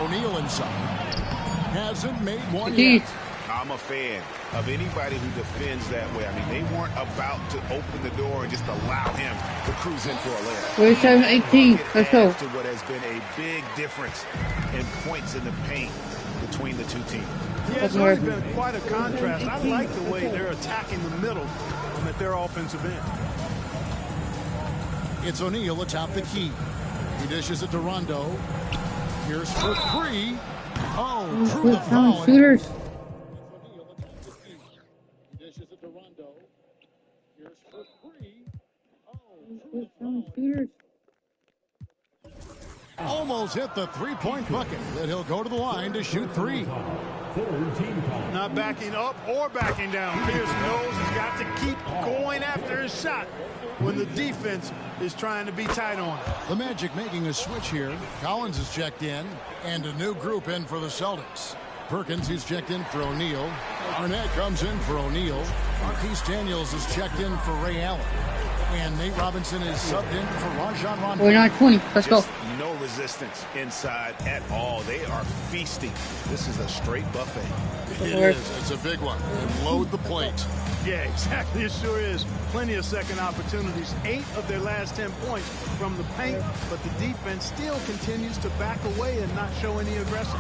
O'Neal inside. Hasn't made one yet. I'm a fan of anybody who defends that way. I mean, they weren't about to open the door and just allow him to cruise in for a layup. 37-18. Let's go. To what has been a big difference in points in the paint between the two teams. Yeah, it's really been quite a contrast. I like the way they're attacking the middle and at their offensive end. It's O'Neal atop the key. He dishes it to Rondo. Here's for three. Oh, through the foul. Shooters. Almost hit the three-point bucket. Then he'll go to the line to shoot three. Not backing up or backing down. Pierce knows he's got to keep going after his shot when the defense is trying to be tight on him. The Magic making a switch here. Collins is checked in, and a new group in for the Celtics. Perkins, he's checked in for O'Neal. Arnett comes in for O'Neal. Marquise Daniels is checked in for Ray Allen. And Nate Robinson is subbed in for Rajon Rondo. We're not 20. Let's go. No resistance inside at all. They are feasting. This is a straight buffet. It is. It's a big one. And load the plate. Yeah, exactly. It sure is. Plenty of second opportunities. 8 of their last 10 points from the paint, but the defense still continues to back away and not show any aggression.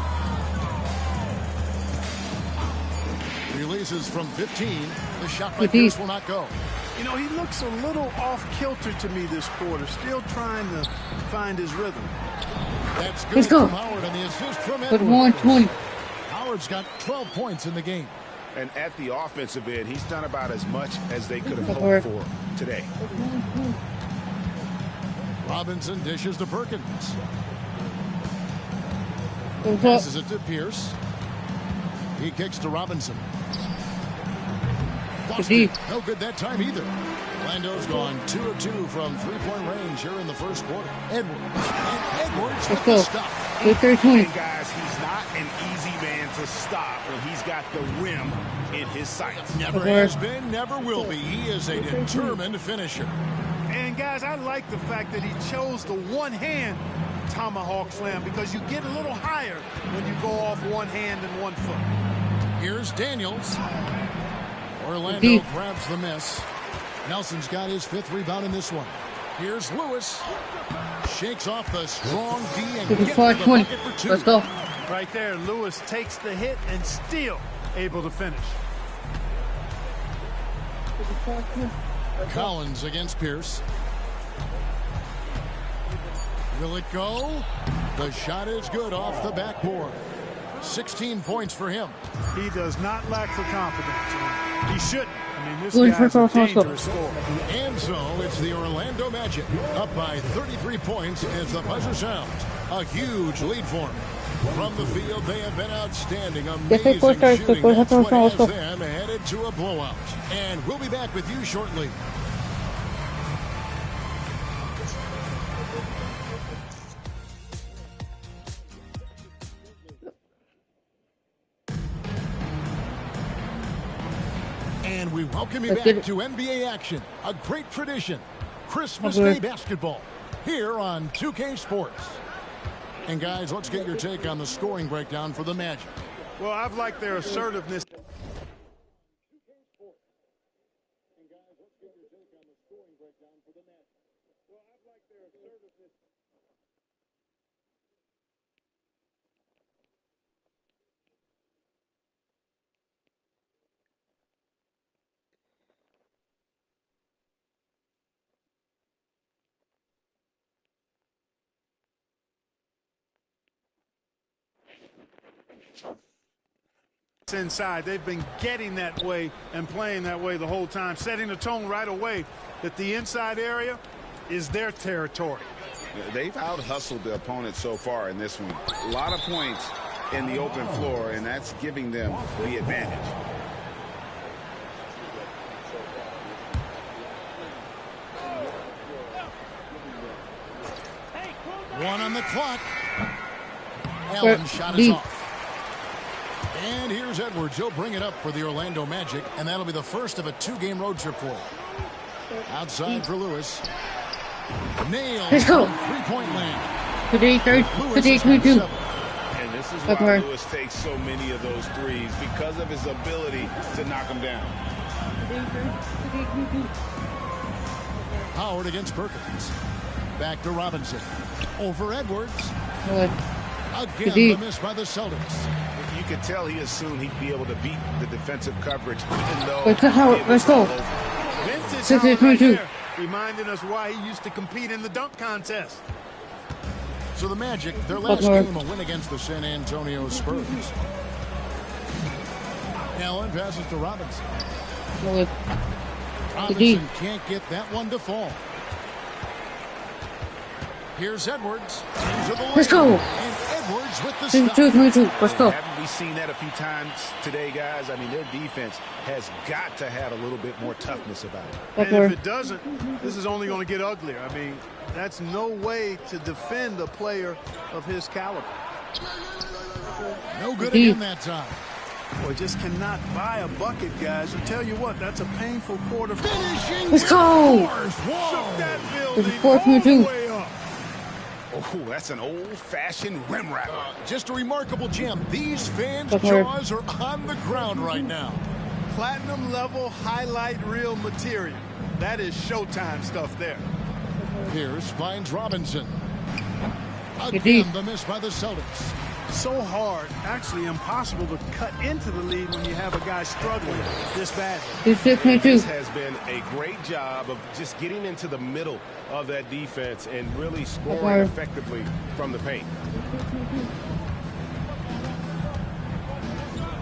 Releases from 15. The shot by Pierce will not go. You know, he looks a little off-kilter to me this quarter, still trying to find his rhythm. That's good from Howard, and the assist from Edwards. 120. Howard's got 12 points in the game. And at the offensive end, he's done about as much as they could have hoped for today. Robinson dishes to Perkins. Passes it to Pierce. He kicks to Robinson. Deep. No good that time either. Orlando's gone 2 of 2 from three-point range here in the first quarter. Edwards. And Edwards with the stop. And guys, he's not an easy man to stop when he's got the rim in his sights. Never has been, never will be. He is a determined finisher. And guys, I like the fact that he chose the one-hand tomahawk slam because you get a little higher when you go off one hand and 1 foot. Here's Daniels. Orlando grabs the miss. Nelson's got his 5th rebound in this one. Here's Lewis. Shakes off the strong D and gets the bucket for 2. Let's go. Right there, Lewis takes the hit and still able to finish. Collins against Pierce. Will it go? The shot is good off the backboard. 16 points for him. He does not lack for confidence. He shouldn't. I mean, this guy's a dangerous scorer. And so it's the Orlando Magic up by 33 points as the buzzer sounds. A huge lead for them. From the field, they have been outstanding. Amazing shooting. That's what has them headed to a blowout. And we'll be back with you shortly. And we welcome you back to NBA action. A great tradition. Christmas Day basketball here on 2K Sports. And guys, let's get your take on the scoring breakdown for the Magic. Well, I've liked their assertiveness. Inside, they've been getting that way and playing that way the whole time, setting the tone right away that the inside area is their territory. They've out-hustled the opponent so far in this one. A lot of points in the open floor, and that's giving them the advantage. One on the clock. Allen shot is off. And here's Edwards. He'll bring it up for the Orlando Magic, and that'll be the first of a 2-game road trip for him. Outside for Lewis. Nailed from three-point land. Today, 22. And this is why Lewis takes so many of those threes, because of his ability to knock them down. Howard against Perkins. Back to Robinson. Over Edwards. Again, the miss by the Celtics. You could tell he assumed he'd be able to beat the defensive coverage, even though let's go. Vintage right there, reminding us why he used to compete in the dunk contest. So the Magic, their last game, a win against the San Antonio Spurs. Allen passes to Robinson. Robinson can't get that one to fall. Here's Edwards. Let's go. And Edwards with the stop. Let's go. Haven't we seen that a few times today, guys? I mean, their defense has got to have a little bit more toughness about it. And if it doesn't, this is only going to get uglier. I mean, that's no way to defend a player of his caliber. No good again that time. Boy, just cannot buy a bucket, guys. I tell you what, that's a painful quarter. Finishing. Let's go. Shook that building all the way up. Oh, that's an old-fashioned rim wrapper. Just a remarkable gem. These fans' jaws are on the ground right now. Platinum level highlight reel material. That is Showtime stuff there. Pierce finds Robinson. Again, the miss by the Celtics. So hard, actually impossible to cut into the lead when you have a guy struggling this badly. This has been a great job of just getting into the middle of that defense and really scoring effectively from the paint.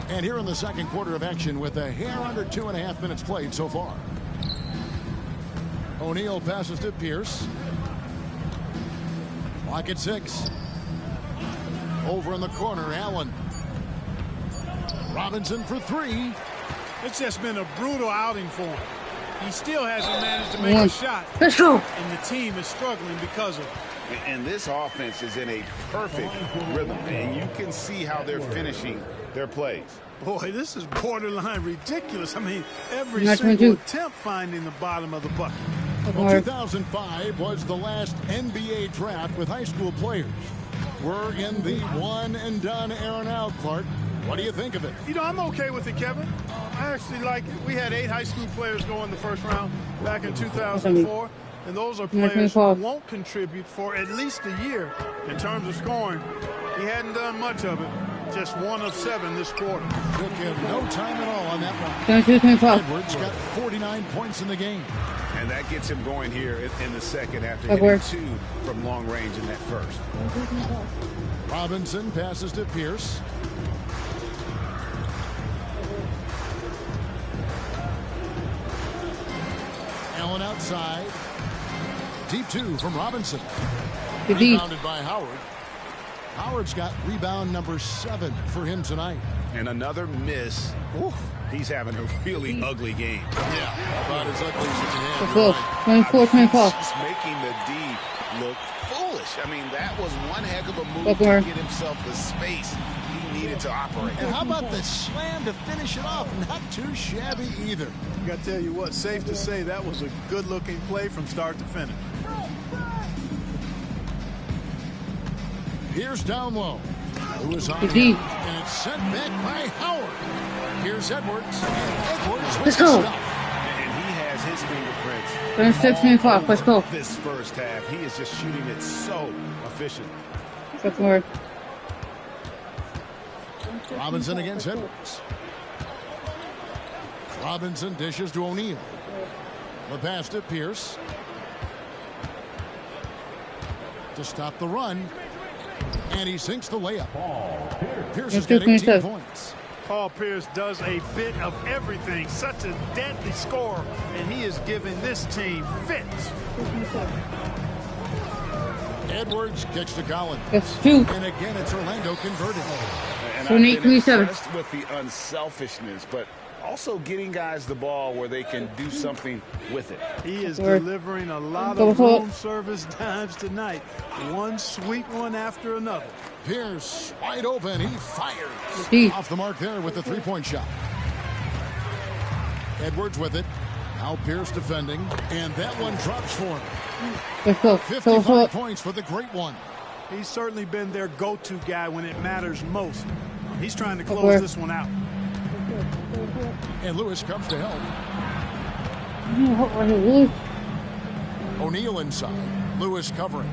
And here in the second quarter of action with a hair under 2.5 minutes played so far. O'Neal passes to Pierce. Clock at 6. Over in the corner, Allen. Robinson for three. It's just been a brutal outing for him. He still hasn't managed to make a shot. Let's go. And the team is struggling because of it. And this offense is in a perfect rhythm, and you can see how they're finishing their plays. Boy, this is borderline ridiculous. I mean, every single attempt finding the bottom of the bucket. Well, 2005 was the last NBA draft with high school players. We're in the one-and-done era now, Clark. What do you think of it? You know, I'm okay with it, Kevin. I actually like it. We had 8 high school players go in the first round back in 2004, and those are players who won't contribute for at least a year in terms of scoring. He hadn't done much of it. Just 1 of 7 this quarter. Took him no time at all on that one. Edwards got 49 points in the game. And that gets him going here in the second after hitting 2 from long range in that first. Robinson passes to Pierce. Allen outside. Deep 2 from Robinson. Rebounded by Howard. Howard's got rebound number 7 for him tonight. And another miss. Ooh, he's having a really ugly game. Yeah, about as ugly as you can have. 24. Just making the D look foolish. I mean, that was one heck of a move to get himself the space he needed to operate. And how about the slam to finish it off? Not too shabby either. I got to tell you what, safe to say that was a good-looking play from start to finish. Here's down low. Lewis on the and it's sent back by Howard. Here's Edwards. Edwards Let's go. And he has his fingerprints. 6 o'clock. Let's go. This first half, he is just shooting it so efficient. Robinson against Edwards. Robinson dishes to O'Neal. The pass to Pierce. To stop the run. And he sinks the layup. Pierce has got 18 points. Paul Pierce does a bit of everything. Such a deadly scorer. And he is giving this team fits. Edwards kicks to Collins. That's 2. And again, it's Orlando converted. And I've been impressed with the unselfishness, but also getting guys the ball where they can do something with it. He is delivering a lot of room service dimes tonight. One sweet one after another. Pierce wide open. He fires. Off the mark there with the three-point shot. Edwards with it. Now Pierce defending. And that one drops for him. 55 points for the great one. He's certainly been their go-to guy when it matters most. He's trying to close this one out. And Lewis comes to help. O'Neal inside. Lewis covering.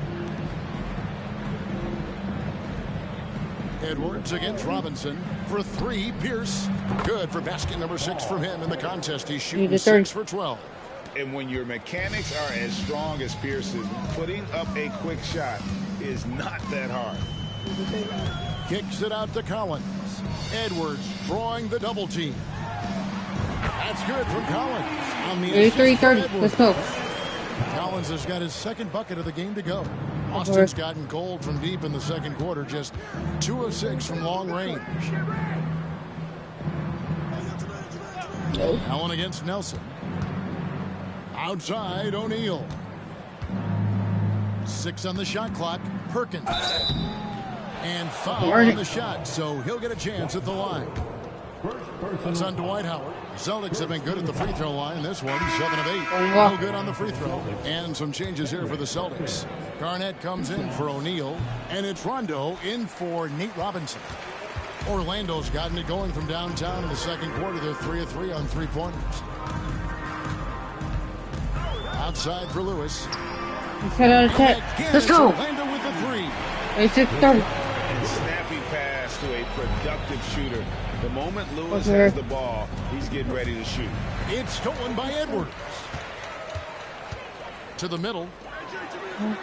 Edwards against Robinson for 3. Pierce. Good for basket number 6 from him in the contest. He's shooting 6 for 12. And when your mechanics are as strong as Pierce's, putting up a quick shot is not that hard. Kicks it out to Collins. Edwards drawing the double team. That's good from Collins. On the 33-30. Let's go. Collins has got his second bucket of the game to go. Austin's gotten gold from deep in the second quarter. Just 2 of 6 from long range. Allen against Nelson. Outside, O'Neal. 6 on the shot clock. Perkins. And foul on the shot, so he'll get a chance at the line. That's on Dwight Howard. Celtics have been good at the free throw line. This one, 7 of 8. No good on the free throw. And some changes here for the Celtics. Garnett comes in for O'Neal. And it's Rondo in for Nate Robinson. Orlando's gotten it going from downtown in the second quarter. They're 3 of 3 on three-pointers. Outside for Lewis. Let's go. Orlando with the 3. It's 6-30. And snappy pass to a productive shooter. The moment Lewis has the ball, he's getting ready to shoot. It's stolen by Edwards. To the middle. And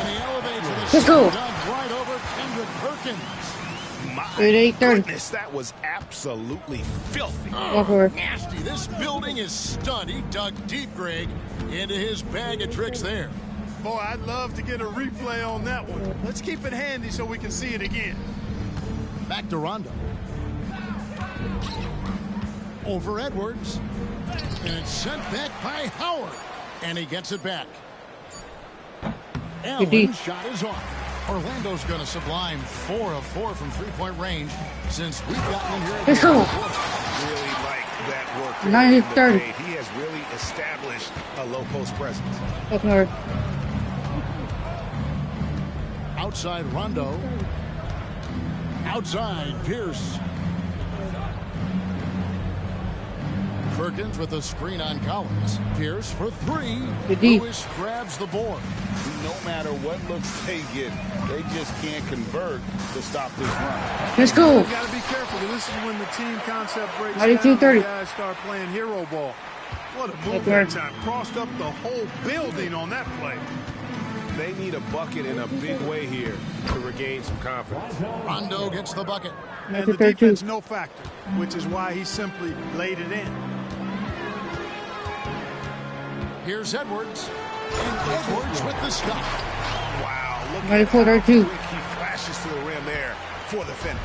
he elevates Let's go. Right over Kendrick Perkins. My 8-30. goodness, that was absolutely filthy. Oh, nasty. This building is stunned. He dug deep, Greg, into his bag of tricks there. Boy, I'd love to get a replay on that one. Let's keep it handy so we can see it again. Back to Rondo. Over Edwards. And it's sent back by Howard. And he gets it back. Allen's shot is off. Orlando's going to sublime 4 of 4 from three-point range since we've gotten in here. Let's go. Really like that work. 90-30. He has really established a low post presence. Okay. Outside Rondo. Outside Pierce. Perkins with a screen on Collins. Pierce for 3. Lewis grabs the board. No matter what looks they get, they just can't convert to stop this run. Let's go. You got to be careful. This is when the team concept breaks 92-30. down and guys start playing hero ball. What a move that time. Crossed up the whole building on that play. They need a bucket in a big way here to regain some confidence. Rondo gets the bucket. And the defense no factor, which is why he simply laid it in. Here's Edwards. And Edwards with the stop. Wow, look 94-32. He flashes to the rim there for the finish.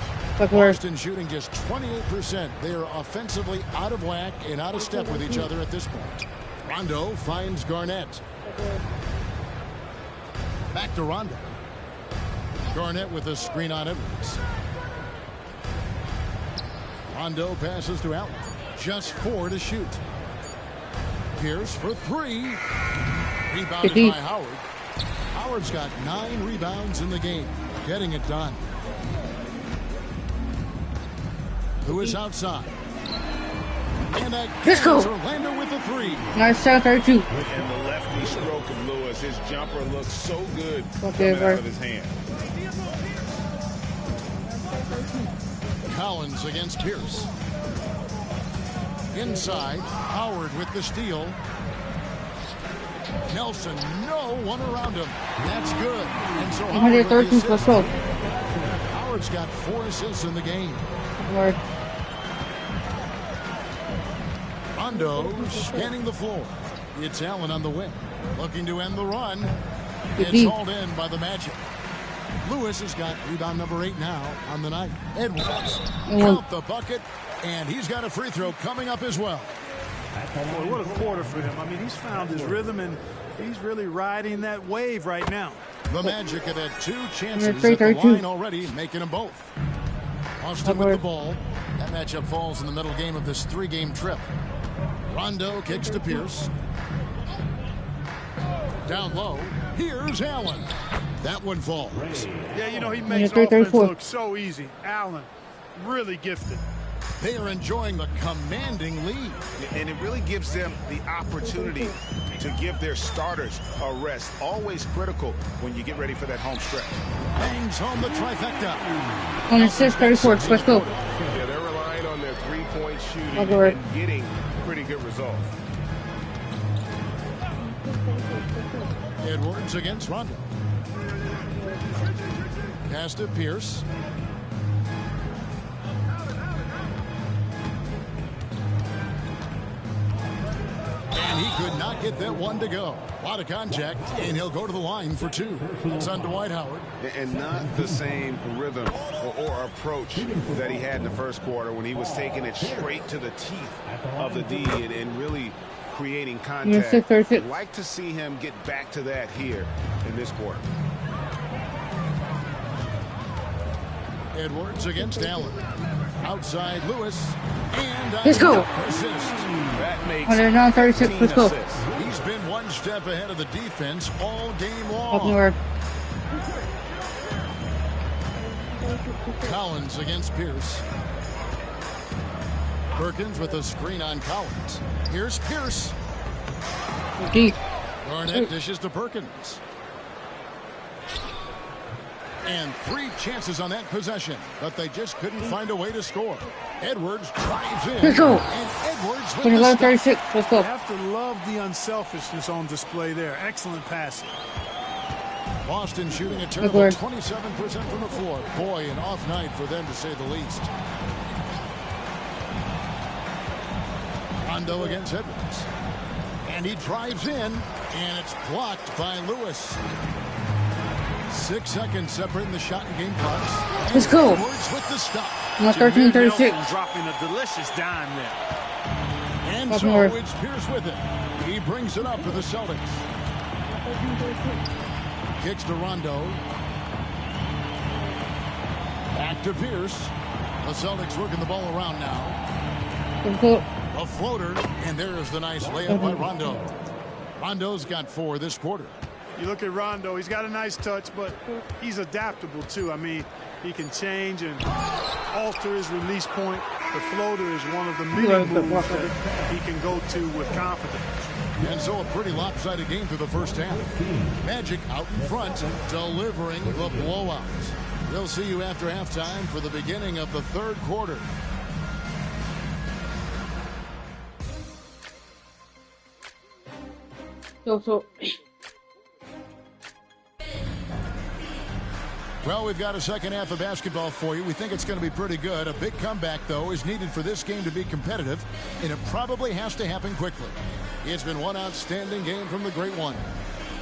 Boston shooting just 28%. They are offensively out of whack and out of step with each other at this point. Rondo finds Garnett. Back to Rondo. Garnett with a screen on Edwards. Rondo passes to Allen. Just 4 to shoot. Pierce for 3. Rebounded by Howard. Howard's got 9 rebounds in the game. Getting it done. Lewis outside. And again, Orlando with the 3. Nice shot there, too. And the lefty stroke of Lewis. His jumper looks so good coming out of his hand. Collins against Pierce. Inside, Howard with the steal. Nelson, no one around him. That's good. And so Howard's got 4 assists in the game. Rondo scanning the floor. It's Allen on the wing. Looking to end the run. It's hauled in by the Magic. Lewis has got rebound number 8 now on the night. Edwards count the bucket, and he's got a free throw coming up as well. Boy, what a quarter for him. I mean, he's found his rhythm, and he's really riding that wave right now. The Magic have had 2 chances at the line already, making them both. Austin with the ball. That matchup falls in the middle game of this 3-game trip. Rondo kicks to Pierce. Down low. Here's Allen. That one falls. Yeah, you know, he makes offense look so easy. Allen, really gifted. They are enjoying the commanding lead. And it really gives them the opportunity to give their starters a rest. Always critical when you get ready for that home stretch. Bangs home the trifecta. On 6:34, let's go. Yeah, they're relying on their three-point shooting and getting pretty good results. Edwards against Rondo. Pass to Pierce. And he could not get that one to go. A lot of contact, and he'll go to the line for 2. It's on Dwight Howard. And not the same rhythm or approach that he had in the first quarter when he was taking it straight to the teeth of the D and really creating contact. I'd like to see him get back to that here in this quarter. Edwards against Allen. Outside Lewis. And let's go. Assist. That makes 109-36. Let's go. He's been one step ahead of the defense all game long. Collins against Pierce. Perkins with a screen on Collins. Here's Pierce. Deep. Garnett dishes to Perkins. And 3 chances on that possession, but they just couldn't find a way to score. Edwards drives in. Let's go. And Edwards with the 36. Let's go. You have to love the unselfishness on display there. Excellent passing. Boston shooting a terrible 27% from the floor. Boy, an off night for them to say the least. Rondo against Edwards. And he drives in, and it's blocked by Lewis. 6 seconds separating the shot and game clocks. Let's go. Edwards with the stop. 13:36. Dropping a delicious dime there. And so it's Pierce with it. He brings it up for the Celtics. Kicks to Rondo. Back to Pierce. The Celtics working the ball around now. A floater, and there's the nice layup by Rondo. Rondo's got 4 this quarter. You look at Rondo, he's got a nice touch, but he's adaptable too. I mean, he can change and alter his release point. The floater is one of the many moves that he can go to with confidence. And so a pretty lopsided game through the first half. Magic out in front, delivering the blowout. We'll see you after halftime for the beginning of the third quarter. Well, we've got a second half of basketball for you. We think it's going to be pretty good. A big comeback, though, is needed for this game to be competitive, and it probably has to happen quickly. It's been one outstanding game from the Great One.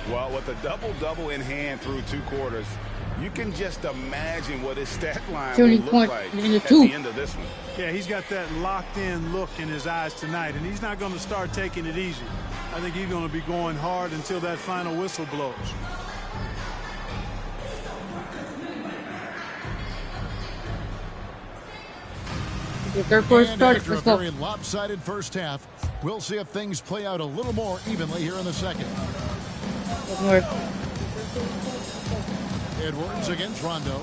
Well, with a double-double in hand through 2 quarters, you can just imagine what his stat line will look like at the end of this one. Yeah, he's got that locked-in look in his eyes tonight, and he's not going to start taking it easy. I think he's going to be going hard until that final whistle blows. Their first and start. after a very lopsided first half, we'll see if things play out a little more evenly here in the second. Edwards against Rondo.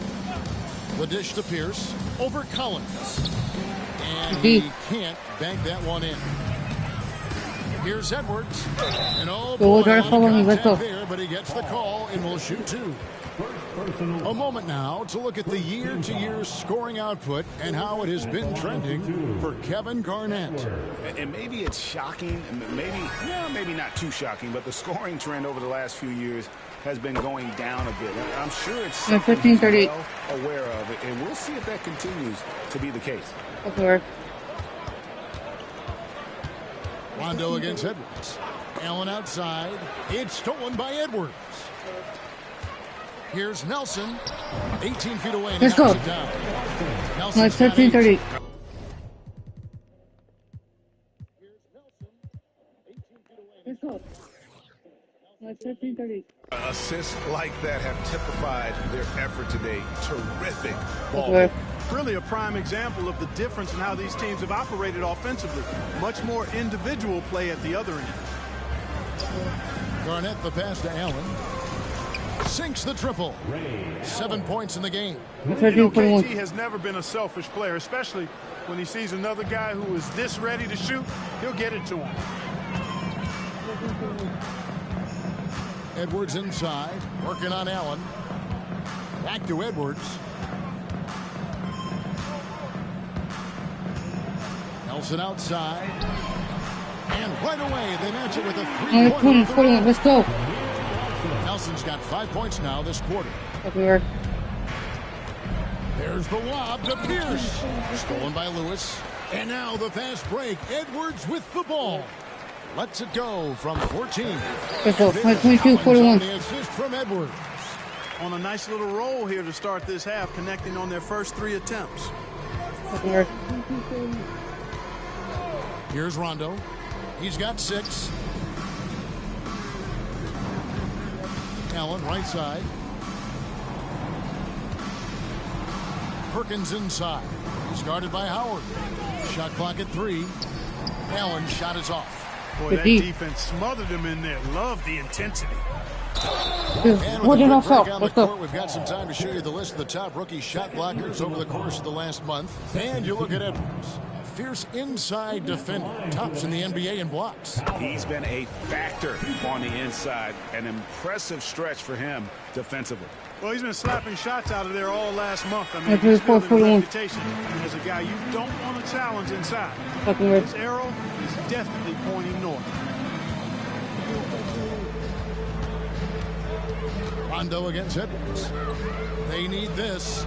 The dish to Pierce over Collins. And he can't bank that one in. Here's Edwards. And oh boy, there, but he gets the call and will shoot 2. A moment now to look at the year-to-year scoring output and how it has been trending for Kevin Garnett. And maybe it's shocking, maybe not too shocking, but the scoring trend over the last few years has been going down a bit. I'm sure it's something he's well aware of it, and we'll see if that continues to be the case. Okay. Rondo against Edwards. Allen outside. It's stolen by Edwards. Here's Nelson, 18 feet away. Let's go. Nelson, 13:30. Let's go. 13:30. Assists like that have typified their effort today. Terrific ball. Really a prime example of the difference in how these teams have operated offensively. Much more individual play at the other end. Garnett the pass to Allen. Sinks the triple. 7 points in the game. KG has never been a selfish player, especially when he sees another guy who is this ready to shoot. He'll get it to him. Edwards inside, working on Allen. Back to Edwards. Nelson outside. And right away, they match it with a 3-pointer. Let's go. Nelson's got 5 points now this quarter. Okay. There's the lob to Pierce. Stolen by Lewis. And now the fast break. Edwards with the ball. Lets it go from 14. Let's go. 22-41. The assist from Edwards. On a nice little roll here to start this half, connecting on their first 3 attempts. Okay. Here's Rondo. He's got 6. Allen right side. Perkins inside. He's guarded by Howard. Shot clock at 3. Allen's shot is off. Boy, that defense smothered him in there. Love the intensity. And with a quick break on the court, we've got some time to show you the list of the top rookie shot blockers over the course of the last month. And you look at Edwards. Fierce inside defender. Tops in the NBA in blocks. He's been a factor on the inside. An impressive stretch for him defensively. Well, he's been slapping shots out of there all last month. I mean, he's building a reputation as a guy you don't want to challenge inside. His arrow is definitely pointing north. Rondo against Edwards. They need this.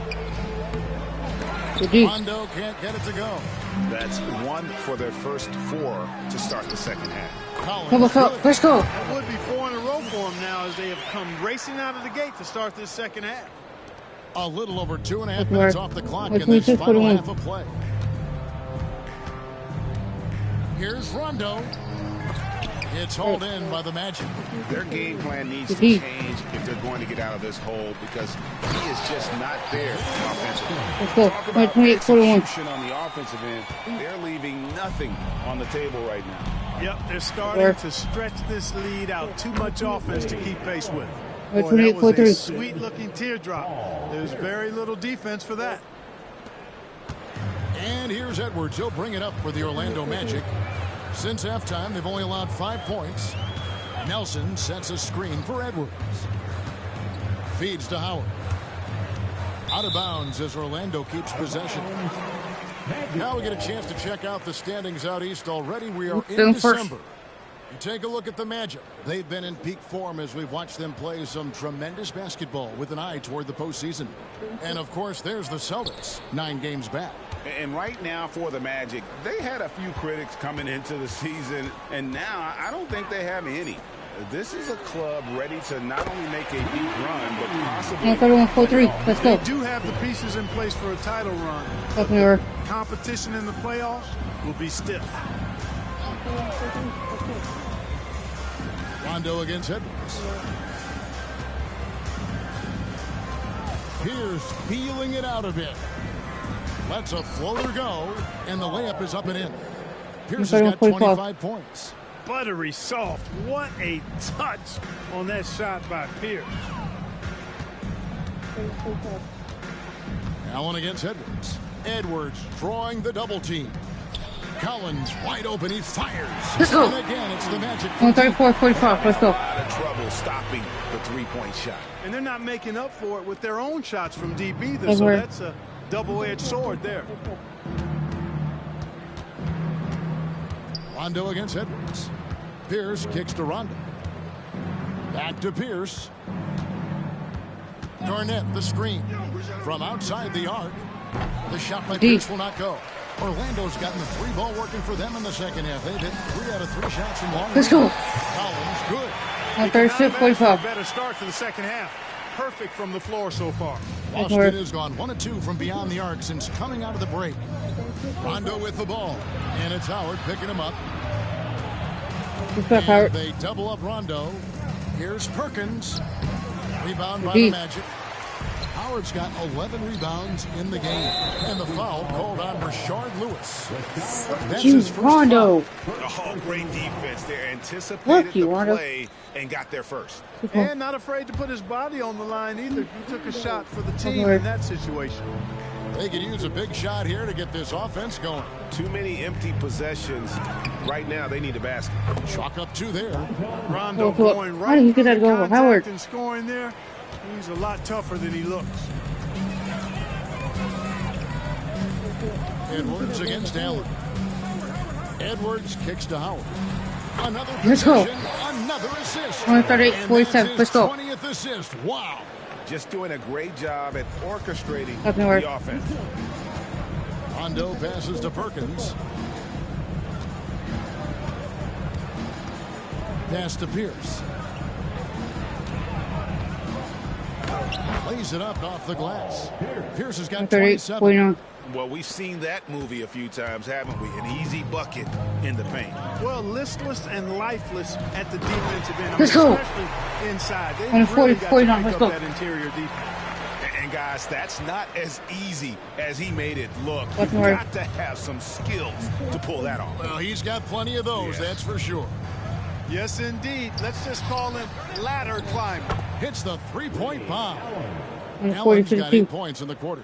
Rondo can't get it to go. That's 1 for their first 4 to start the second half. Collins, let's go. It would be 4 in a row for them now as they have come racing out of the gate to start this second half. A little over 2.5 minutes off the clock in this final half of play. Here's Rondo. It's hauled in by the Magic. Their game plan needs to change if they're going to get out of this hole because he is just not there offensively. Let's go. Talk about 28-41. execution on the offensive end. They're leaving nothing on the table right now. Yep, they're starting to stretch this lead out. Too much offense to keep pace with. Boy, that 28-43. was a sweet-looking teardrop. There's very little defense for that. And here's Edwards. He'll bring it up for the Orlando Magic. Since halftime, they've only allowed 5 points. Nelson sets a screen for Edwards. Feeds to Howard. Out of bounds as Orlando keeps possession. Now we get a chance to check out the standings out east already. We are in December. You take a look at the Magic. They've been in peak form as we've watched them play some tremendous basketball with an eye toward the postseason. And, of course, there's the Celtics, 9 games back. And right now for the Magic, they had a few critics coming into the season, and now I don't think they have any. This is a club ready to not only make a deep run, but possibly... Let's go. They do have the pieces in place for a title run. Competition in the playoffs will be stiff. Rondo against Edwards. Pierce feeling it out a bit. Lets a floater go, and the layup is up and in. Pierce has got 25 points. Buttery soft. What a touch on that shot by Pierce. Allen against Edwards. Edwards drawing the double team. Collins wide open. He fires. Let's go. And again, it's the Magic. 134-45. Let's go. A lot of trouble stopping the three-point shot. And they're not making up for it with their own shots from deep either, so that's a double-edged sword there. Rondo against Edwards. Pierce kicks to Rondo. Back to Pierce. Garnett the screen. From outside the arc. The shot by Pierce will not go. Orlando's gotten the 3-ball working for them in the second half. They've hit 3 out of 3 shots from long. Let's go. Collins good. 136-45. Better start to the second half. Perfect from the floor so far. Boston has gone 1 of 2 from beyond the arc since coming out of the break. Rondo with the ball. And it's Howard picking him up. And they double up Rondo. Here's Perkins. Rebound by the Magic. Howard's got 11 rebounds in the game. And the foul called on Rashard Lewis. That's his first Rondo. Oh, great defense there. Anticipated the play and got there first. And not afraid to put his body on the line either. He took a shot for the team in that situation. They could use a big shot here to get this offense going. Too many empty possessions. Right now, they need a basket. Chalk up 2 there. Rondo going right for the contact and scoring there. He's a lot tougher than he looks. Edwards against Allen. Edwards kicks to Howard. Another Let's go. Another assist. 138-47. Let's go. 20th assist. Wow. Just doing a great job at orchestrating the offense. Rondo passes to Perkins. Pass to Pierce. Lays it up off the glass. Pierce has got 27. Well, we've seen that movie a few times, haven't we? An easy bucket in the paint. Well, listless and lifeless at the defensive end. Let's go. Especially inside. They really got to pick up that interior defense. And guys, that's not as easy as he made it look. You've got to have some skills to pull that off. Well, he's got plenty of those, that's for sure. Yes, indeed. Let's just call him ladder climber. Hits the 3-point bomb. Allen's got 8 points in the quarter.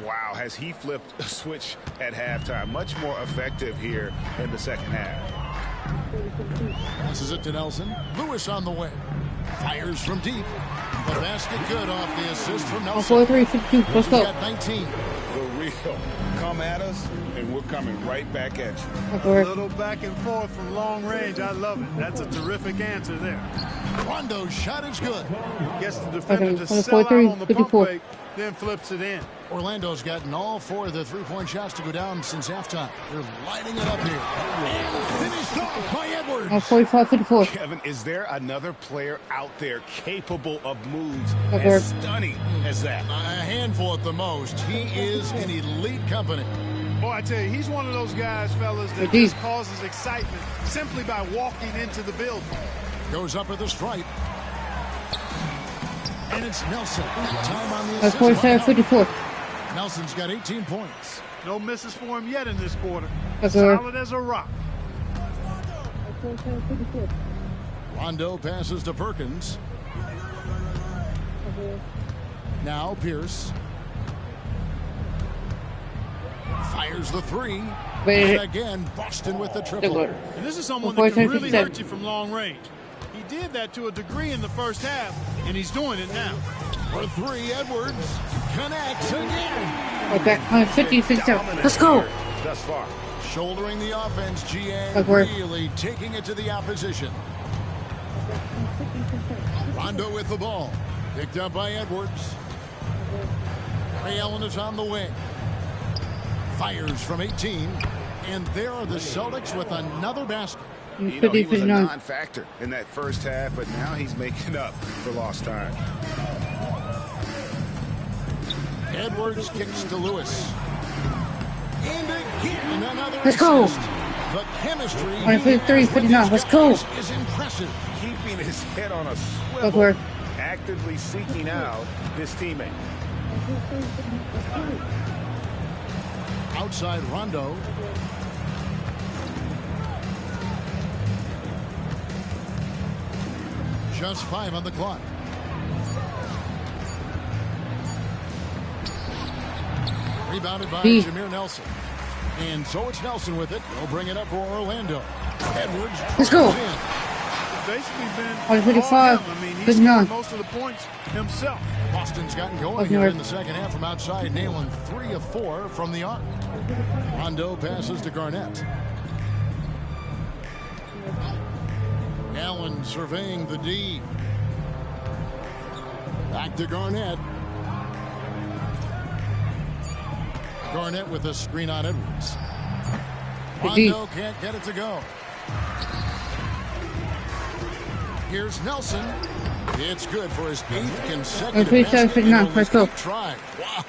Wow, has he flipped a switch at halftime? Much more effective here in the second half. Passes it to Nelson. Lewis on the way. Fires from deep. The basket good off the assist from Nelson. 4-3-52. Let's go. Got 19. The real. Come at us, and we're coming right back at you. A little back and forth from long range. I love it. That's a terrific answer there. Rondo's shot is good. Gets the defender to sell out on the pump fake, then flips it in. Orlando's gotten all 4 of the 3-point shots to go down since halftime. They're lighting it up here. And finished off by Edwards. 45-54. Kevin, is there another player out there capable of moves as stunning as that? A handful at the most. He is in elite company. Boy, I tell you, he's one of those guys, fellas, that just causes excitement simply by walking into the building. Goes up at the stripe. And it's Nelson. Time on the assist. 47-54. Nelson's got 18 points. No misses for him yet in this quarter. Solid as a rock. Rondo passes to Perkins. Now Pierce. Fires the three. And again, Boston with the triple. And this is someone that can really hurt you from long range. He did that to a degree in the first half, and he's doing it now. For three, Edwards connects again. We're back on 50-57. Let's go. Thus far. Shouldering the offense, GA really taking it to the opposition. Rondo with the ball. Picked up by Edwards. Ray Allen is on the wing. Fires from 18. And there are the Celtics with another basket. You know, he was a non-factor in that first half, but now he's making up for lost time. Edwards kicks to Lewis. And again, another Let's go. assist. The chemistry 53-59. Let's go. is impressive. Keeping his head on a swivel, actively seeking out his teammate. Outside Rondo. Just 5 on the clock. Rebounded by Jameer Nelson. And so it's Nelson with it. They'll bring it up for Orlando. Edwards. Let's go. Basically been 45. I mean, he's scored most of the points himself. Boston's gotten going here in the second half from outside, nailing 3 of 4 from the arc. Rondo passes to Garnett. Allen surveying the D. Back to Garnett. Garnett with a screen on Edwards. Rondo can't get it to go. Here's Nelson. It's good for his 8th consecutive try. Wow.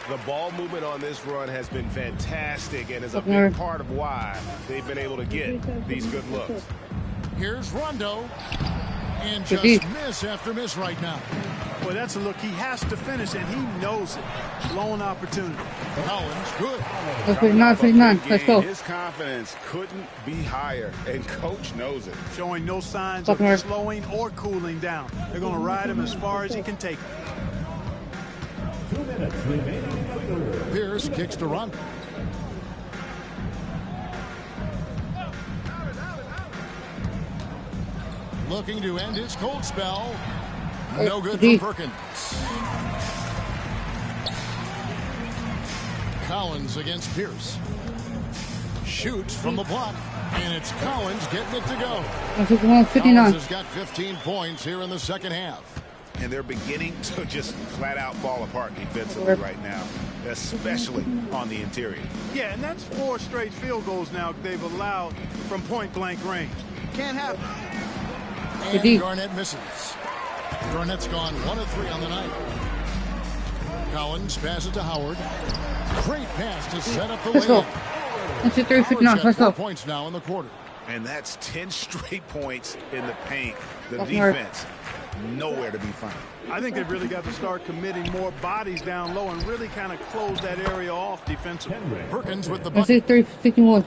The ball movement on this run has been fantastic and is a big part of why they've been able to get these good looks. Here's Rondo. And just miss after miss right now. Boy, that's a look he has to finish, and he knows it. Blown opportunity. Collins, good. 59. Let's go. His confidence couldn't be higher, and coach knows it. Showing no signs of slowing or cooling down. They're going to ride him as far as he can take him. 2 minutes remaining. Pierce kicks to Rondo. Looking to end his cold spell. No good for Perkins. Collins against Pierce. Shoots from the block. And it's Collins getting it to go. 59. Collins has got 15 points here in the second half. And they're beginning to just flat out fall apart defensively right now, especially on the interior. Yeah, and that's 4 straight field goals now they've allowed from point-blank range. Can't happen. And Garnett misses. Garnett's gone 1 of 3 on the night. Collins passes to Howard. Great pass to set up the layup. Let's go. 59. Let's go. 4 points now in the quarter. And that's 10 straight points in the paint. The defense nowhere to be found. I think they've really got to start committing more bodies down low and really kind of close that area off defensively. Perkins with the Let's bucket. 51.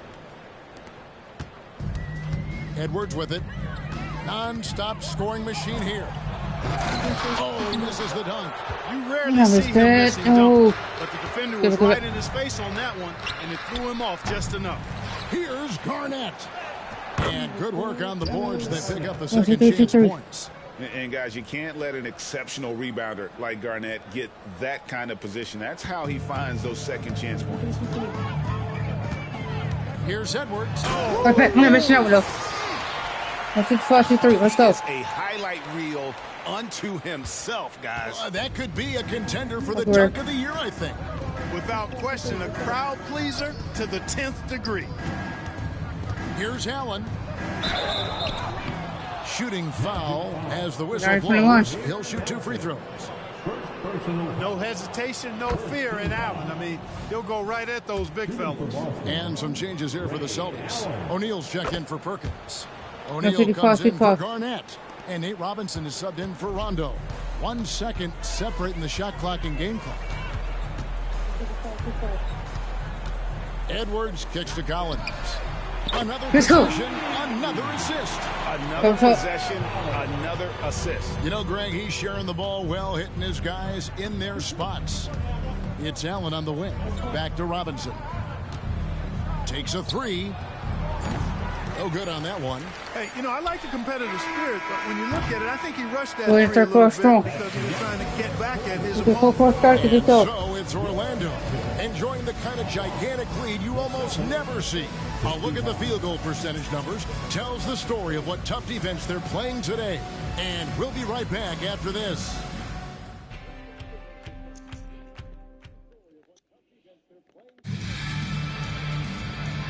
Edwards with it. Non-stop scoring machine here. Oh, he misses the dunk. You rarely see him missing dunk, but the defender was right in his face on that one, and it threw him off just enough. Here's Garnett. And good work on the boards. They pick up the second chance points. And guys, you can't let an exceptional rebounder like Garnett get that kind of position. That's how he finds those second chance points. Here's Edwards. Let's 43. Let's go. A highlight reel unto himself, guys. That could be a contender for the dunk of the year, I think. Without question, a crowd pleaser to the 10th degree. Here's Allen. shooting foul as the whistle blows. He'll shoot 2 free throws. No hesitation, no fear in Allen. I mean, he'll go right at those big fellas. And some changes here for the Celtics. O'Neal's checked in for Perkins. O'Neal comes in for Garnett. And Nate Robinson is subbed in for Rondo. 1 second separating the shot clock and game clock. Edwards kicks to Collins. Another possession, another assist. Another possession, another assist. You know, Greg, he's sharing the ball well, hitting his guys in their spots. It's Allen on the wing. Back to Robinson. Takes a 3. No good on that one. Hey, you know, I like the competitive spirit, but when you look at it, I think he rushed that area a little bit because he was trying to get back at his opponent. And so it's Orlando enjoying the kind of gigantic lead you almost never see. A look at the field goal percentage numbers tells the story of what tough defense they're playing today. And we'll be right back after this.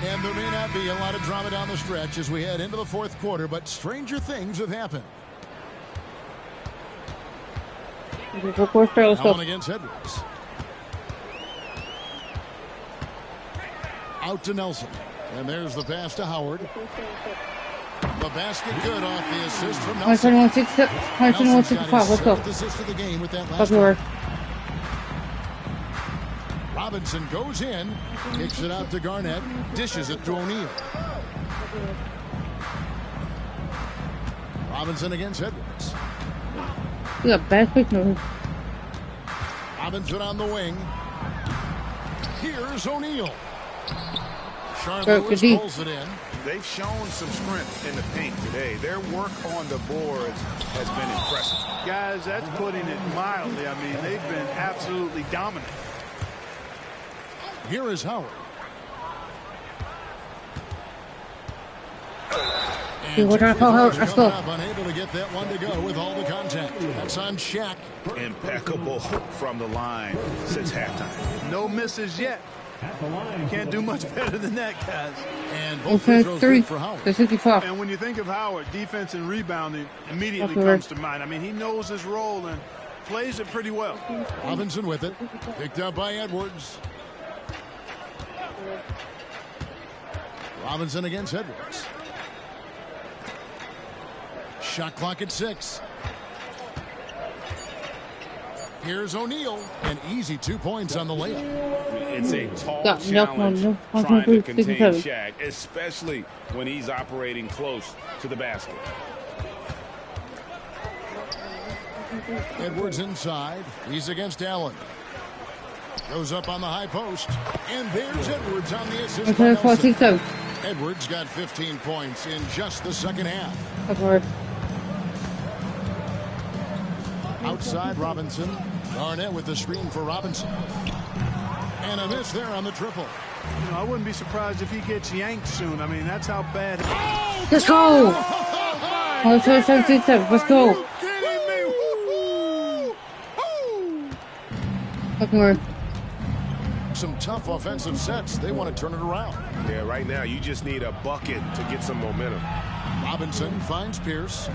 And there may not be a lot of drama down the stretch as we head into the 4th quarter, but stranger things have happened. Allen against Edwards. Out to Nelson. And there's the pass to Howard. The basket good off the assist from Nelson. Nelson's got his 7th assist of the game with that last one. Robinson goes in, kicks it out to Garnett, dishes it to O'Neal. Robinson against Edwards. Robinson on the wing. Here's O'Neal. Charlotte pulls it in. They've shown some strength in the paint today. Their work on the boards has been impressive. Guys, that's putting it mildly. I mean, they've been absolutely dominant. Here is Howard. And let's go. Unable to get that one to go with all the contact. That's on Shaq. Impeccable from the line since halftime. No misses yet. You can't do much better than that, guys. And both free throws good for Howard. And when you think of Howard, defense and rebounding immediately comes to mind. I mean, he knows his role and plays it pretty well. Robinson with it. Picked up by Edwards. Robinson against Edwards. Shot clock at 6. Here's O'Neal. An easy 2 points on the layup. It's a tall challenge trying to contain Shaq, especially when he's operating close to the basket. Edwards inside. He's against Allen. Goes up on the high post. And there's Edwards on the assist by Nelson. Edwards got 15 points in just the second half. Outside Robinson. Garnett with the screen for Robinson. And a miss there on the triple. You know, I wouldn't be surprised if he gets yanked soon. I mean, that's how bad. Let's go. Let's go. Some tough offensive sets. They want to turn it around. Yeah, right now you just need a bucket to get some momentum. Robinson finds Pierce.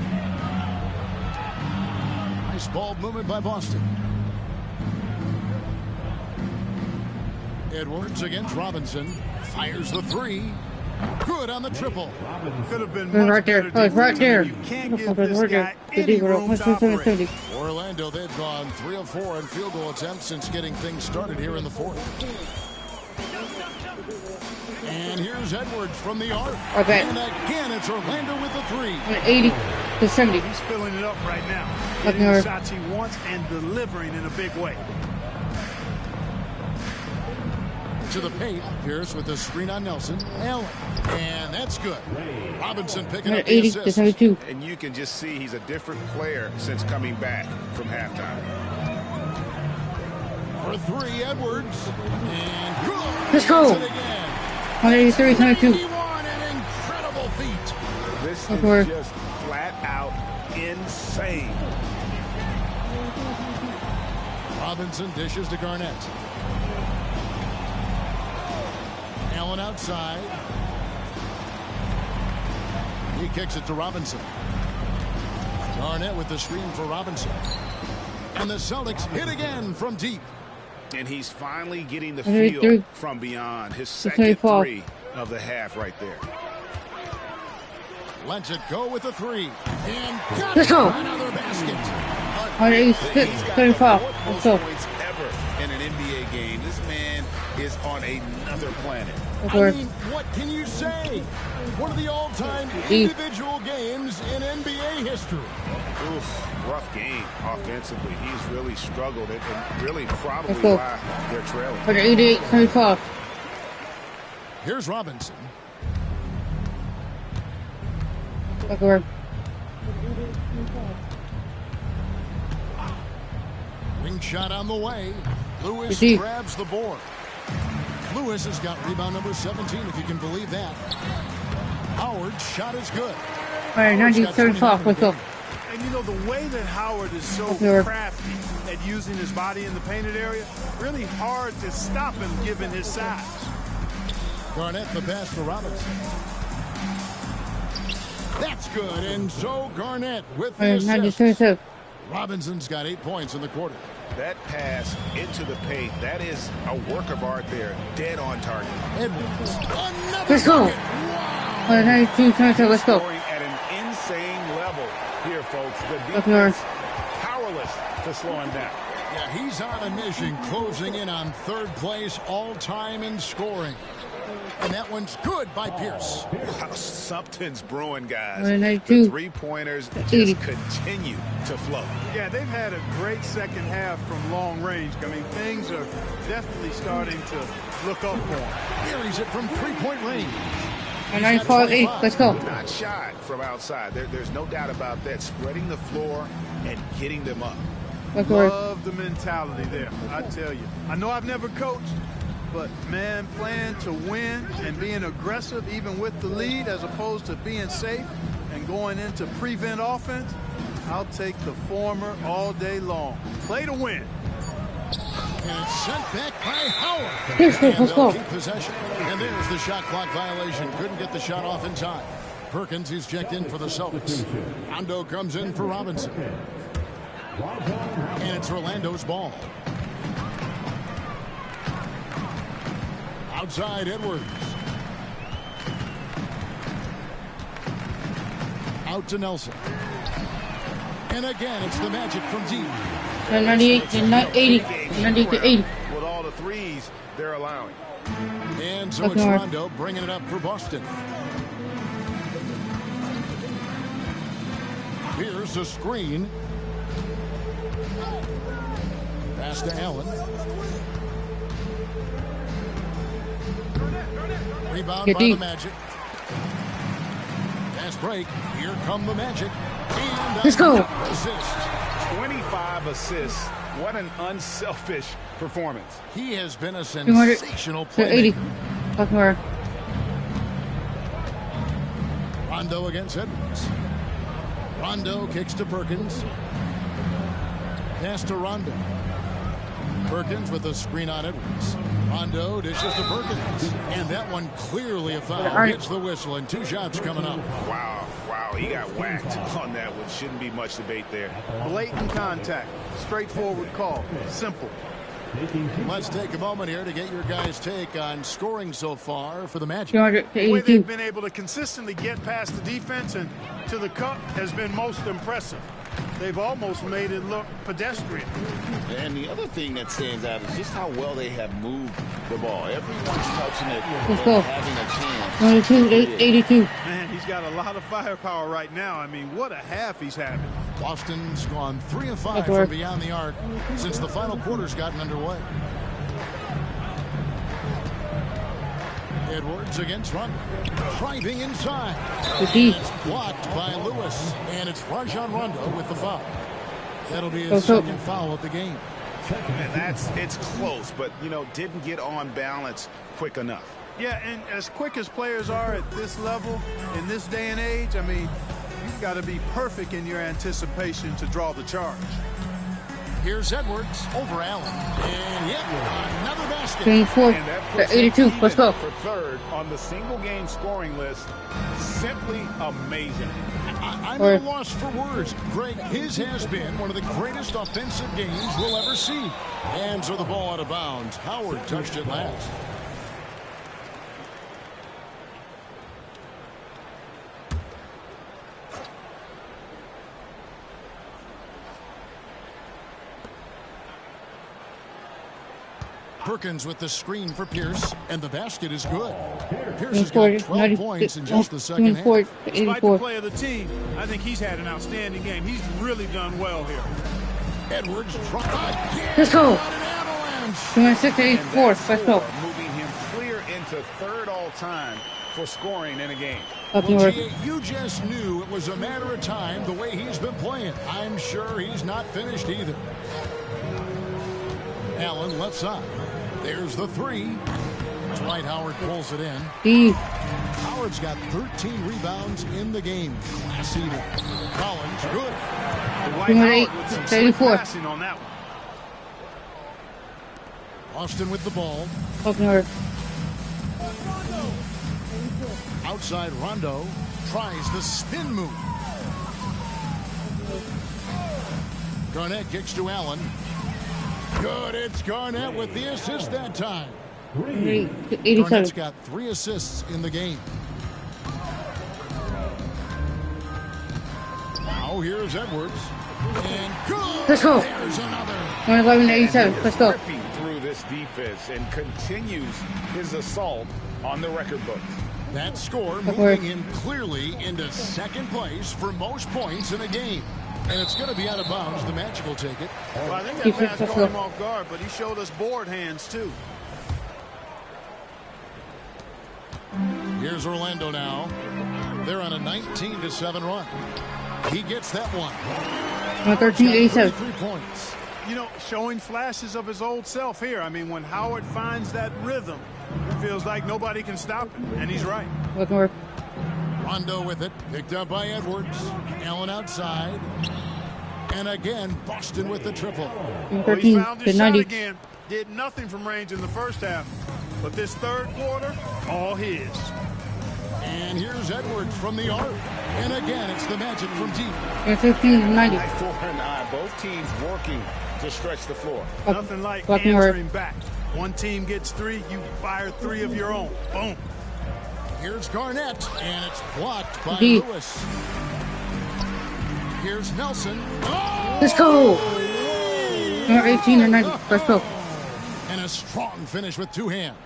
Nice ball movement by Boston. Edwards against Robinson. Fires the 3. Good on the triple. Could have been right there. Right there. You can't give this guy any room to operate. Orlando, they've gone 3 of 4 in field goal attempts since getting things started here in the 4th. And here's Edwards from the arc. Okay. And again, it's Orlando with the 3. 80 to 70. He's filling it up right now. Getting the shots he wants and delivering in a big way. To the paint. Pierce with the screen on Nelson. Allen. And that's good. Robinson picking up the 80 assist. to 72. And you can just see he's a different player since coming back from halftime. For 3, Edwards. And good. Let's go. 183 22. An incredible feat. This is just flat out insane. Robinson dishes to Garnett. Allen outside. He kicks it to Robinson. Garnett with the screen for Robinson. And the Celtics hit again from deep. And he's finally getting the feel from beyond. His second three of the half right there. Lets it go with the three. And got Let's go. Another basket. He's got the most points ever in an NBA game. This man is on another planet. I mean, what can you say? One of the all-time individual games in NBA history. Oof, rough game offensively. He's really struggled it, and really probably why they're trailing. 88-25. Here's Robinson. Wing shot on the way. Lewis grabs the board. Lewis has got rebound number 17, if you can believe that. Howard's shot is good. All right, 90-35. Let's go. And you know, the way that Howard is so crafty at using his body in the painted area, really hard to stop him given his size. Garnett the pass for Robinson. That's good, and so Garnett with the assist. Robinson's got 8 points in the quarter. That pass into the paint, that is a work of art there. Dead on target. Edwards. Let's go. Wow. 92-27. Let's go. Scoring at an insane level here, folks. The defense powerless to slow him down. Yeah, he's on a mission, closing in on third place all-time in scoring. And that one's good by Pierce. Wow, something's brewing, guys. 92. The three-pointers just continue to flow. Yeah, they've had a great second half from long range. I mean, things are definitely starting to look up for him. Carries it from three-point range. 95-8. Let's go. Not shy from outside. There's no doubt about that. Spreading the floor and getting them up. Love the mentality there, I tell you. I know I've never coached, but, man, playing to win and being aggressive even with the lead as opposed to being safe and going into prevent offense, I'll take the former all day long. Play to win. And it's sent back by Howard. Let's go. Keep possession. And there's the shot clock violation. Couldn't get the shot off in time. Perkins, he's checked in for the Celtics. Rondo comes in for Robinson. And it's Orlando's ball. Outside Edwards. Out to Nelson. And again, it's the Magic from deep. 98-80. With all the threes they're allowing. And so it's Rondo bringing it up for Boston. Here's the screen. Pass to Allen. Rebound by the Magic. Fast break. Here come the Magic. And let's go. Assist. 25 assists. What an unselfish performance. He has been a sensational player. Rondo against Edwards. Rondo kicks to Perkins. Pass to Rondo. Perkins with a screen on Edwards. Rondo dishes to Perkins. And that one clearly a foul. Gets the whistle and 2 shots coming up. Wow, he got whacked on that one. Shouldn't be much debate there. Blatant contact. Straightforward call. Simple. Let's take a moment here to get your guys' take on scoring so far for the Magic. The way they've been able to consistently get past the defense and to the cup has been most impressive. They've almost made it look pedestrian. And the other thing that stands out is just how well they have moved the ball. Everyone's touching it and having a chance. 82. Man, he's got a lot of firepower right now. I mean, what a half he's having. Boston's gone 3 of 5 from beyond the arc since the final quarter's gotten underway. Edwards against Rondo. Driving inside. It's blocked by Lewis. And it's Rajon Rondo with the foul. That'll be his second foul of the game. And it's close, but, didn't get on balance quick enough. Yeah, and as quick as players are at this level, in this day and age, I mean, you've got to be perfect in your anticipation to draw the charge. Here's Edwards over Allen. And another basket. 82. Let's go. For third on the single game scoring list. Simply amazing. I'm at a loss for words. Greg, his has been one of the greatest offensive games we'll ever see. Hands are the ball out of bounds. Howard touched it last. Perkins with the screen for Pierce, and the basket is good. Pierce has got 12 points in just the second half. Despite the play of the team, I think he's had an outstanding game. He's really done well here. Edwards tried. Let's go. 84. Let's go. Moving him clear into third all-time for scoring in a game. Well, G, you just knew it was a matter of time the way he's been playing. I'm sure he's not finished either. Allen left side. There's the three. Dwight Howard pulls it in. Howard's got 13 rebounds in the game. Class eater. Collins, good. Dwight Howard with some slick passing on that one. Austin with the ball. Outside Rondo tries the spin move. Garnett kicks to Allen. Good, it's Garnett with the assist that time. Garnett's got 3 assists in the game. Now here's Edwards. And good. Let's go. There's another. 111-87. Let's go. Ripping through this defense and continues his assault on the record books. That score moving him clearly into second place for most points in a game. And it's going to be out of bounds. The Magic will take it. Well, I think that pass caught him off guard, but he showed us board hands, too. Here's Orlando now. They're on a 19-7 run. He gets that one. 13-87. 3 points. You know, showing flashes of his old self here. I mean, when Howard finds that rhythm, it feels like nobody can stop him, and he's right. Rondo with it, picked up by Edwards. Allen outside. And again, Boston with the triple. Well, he found his shot again. Did nothing from range in the first half. But this third quarter, all his. And here's Edwards from the arc. And again, it's the Magic from deep. 15-90. 4-9, both teams working to stretch the floor. Nothing like answering back. One team gets 3, you fire 3 of your own. Boom. Here's Garnett, and it's blocked by Lewis. Here's Nelson. Oh! Let's go. 18-90. Let's go. And a strong finish with 2 hands.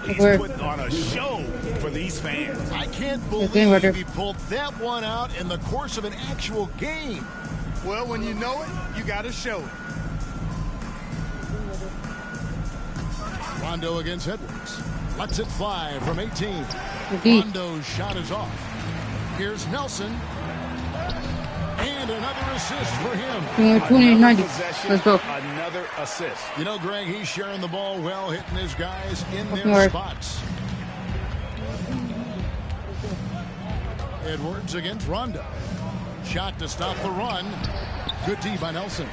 He's putting on a show for these fans. I can't believe he pulled that one out in the course of an actual game. Well, when you know it, you got to show it. Rondo against Edwards. Lets it fly from 18. Rondo's shot is off. Here's Nelson. And another assist for him. 20-90. Let's go. Another assist. You know, Greg, he's sharing the ball well, hitting his guys in their spots. Edwards against Rondo. Shot to stop the run. Good D by Nelson.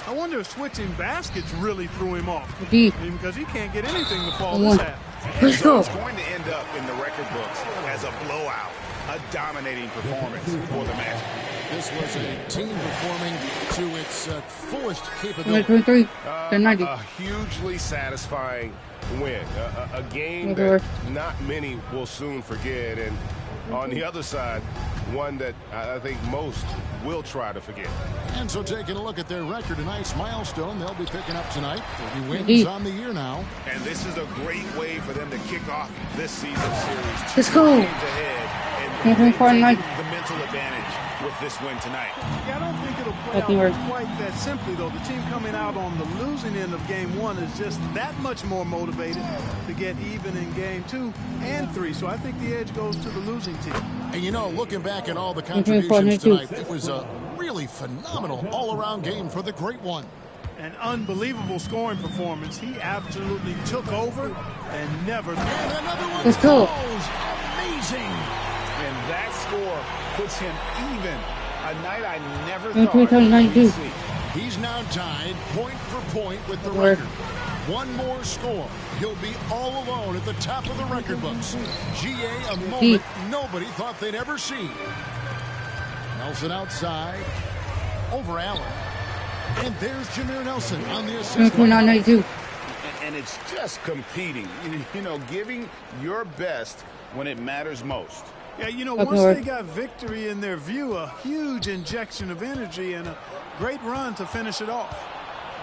I wonder if switching baskets really threw him off. I mean, because he can't get anything to fall this half. Let's go. It's going to end up in the record books as a blowout, a dominating performance for the Magic. This was a team performing to its fullest capability. A hugely satisfying win. A game that not many will soon forget. And on the other side, one that I think most will try to forget. And so taking a look at their record, a nice milestone they'll be picking up tonight. 30 wins on the year now. And this is a great way for them to kick off this season series. Let's go. Games ahead, and the mental advantage with this win tonight. Yeah, I don't think it'll play out quite that simply, though. The team coming out on the losing end of game 1 is just that much more motivated to get even in game 2 and 3. So I think the edge goes to the losing team. And you know, looking back at all the contributions tonight, it was a really phenomenal all-around game for the Great One. An unbelievable scoring performance. He absolutely took over and never. And another one. Let's go. Amazing. And that score puts him even. A night I never thought we'd see. He's now tied point for point with the record. One more score. He'll be all alone at the top of the record books. GA, a moment nobody thought they'd ever see. Nelson outside. Over Allen. And there's Jameer Nelson on the assist. And it's just competing. You know, giving your best when it matters most. Yeah, you know, once they got victory in their view, a huge injection of energy and a great run to finish it off.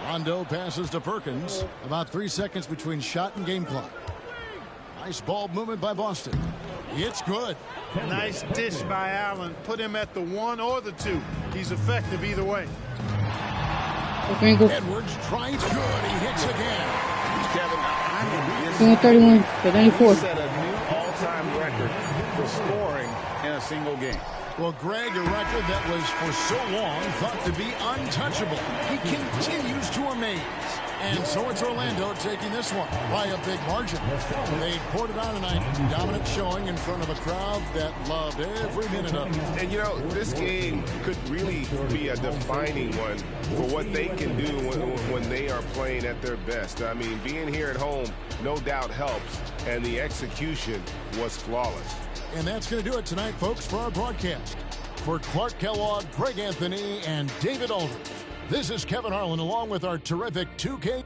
Rondo passes to Perkins. About 3 seconds between shot and game clock. Nice ball movement by Boston. It's good. Nice dish by Allen. Put him at the 1 or the 2. He's effective either way. Edwards tries good. He hits again. Kevin, I 31 for 94. set a new all-time record for scoring in a single game. Well, Greg, a record that was for so long thought to be untouchable. He continues to amaze. And so it's Orlando taking this one by a big margin. They poured it on tonight. Dominant showing in front of a crowd that loved every minute of it. And, you know, this game could really be a defining one for what they can do when they are playing at their best. I mean, being here at home no doubt helps, and the execution was flawless. And that's going to do it tonight, folks, for our broadcast. For Clark Kellogg, Greg Anthony, and David Aldridge, this is Kevin Harlan along with our terrific 2K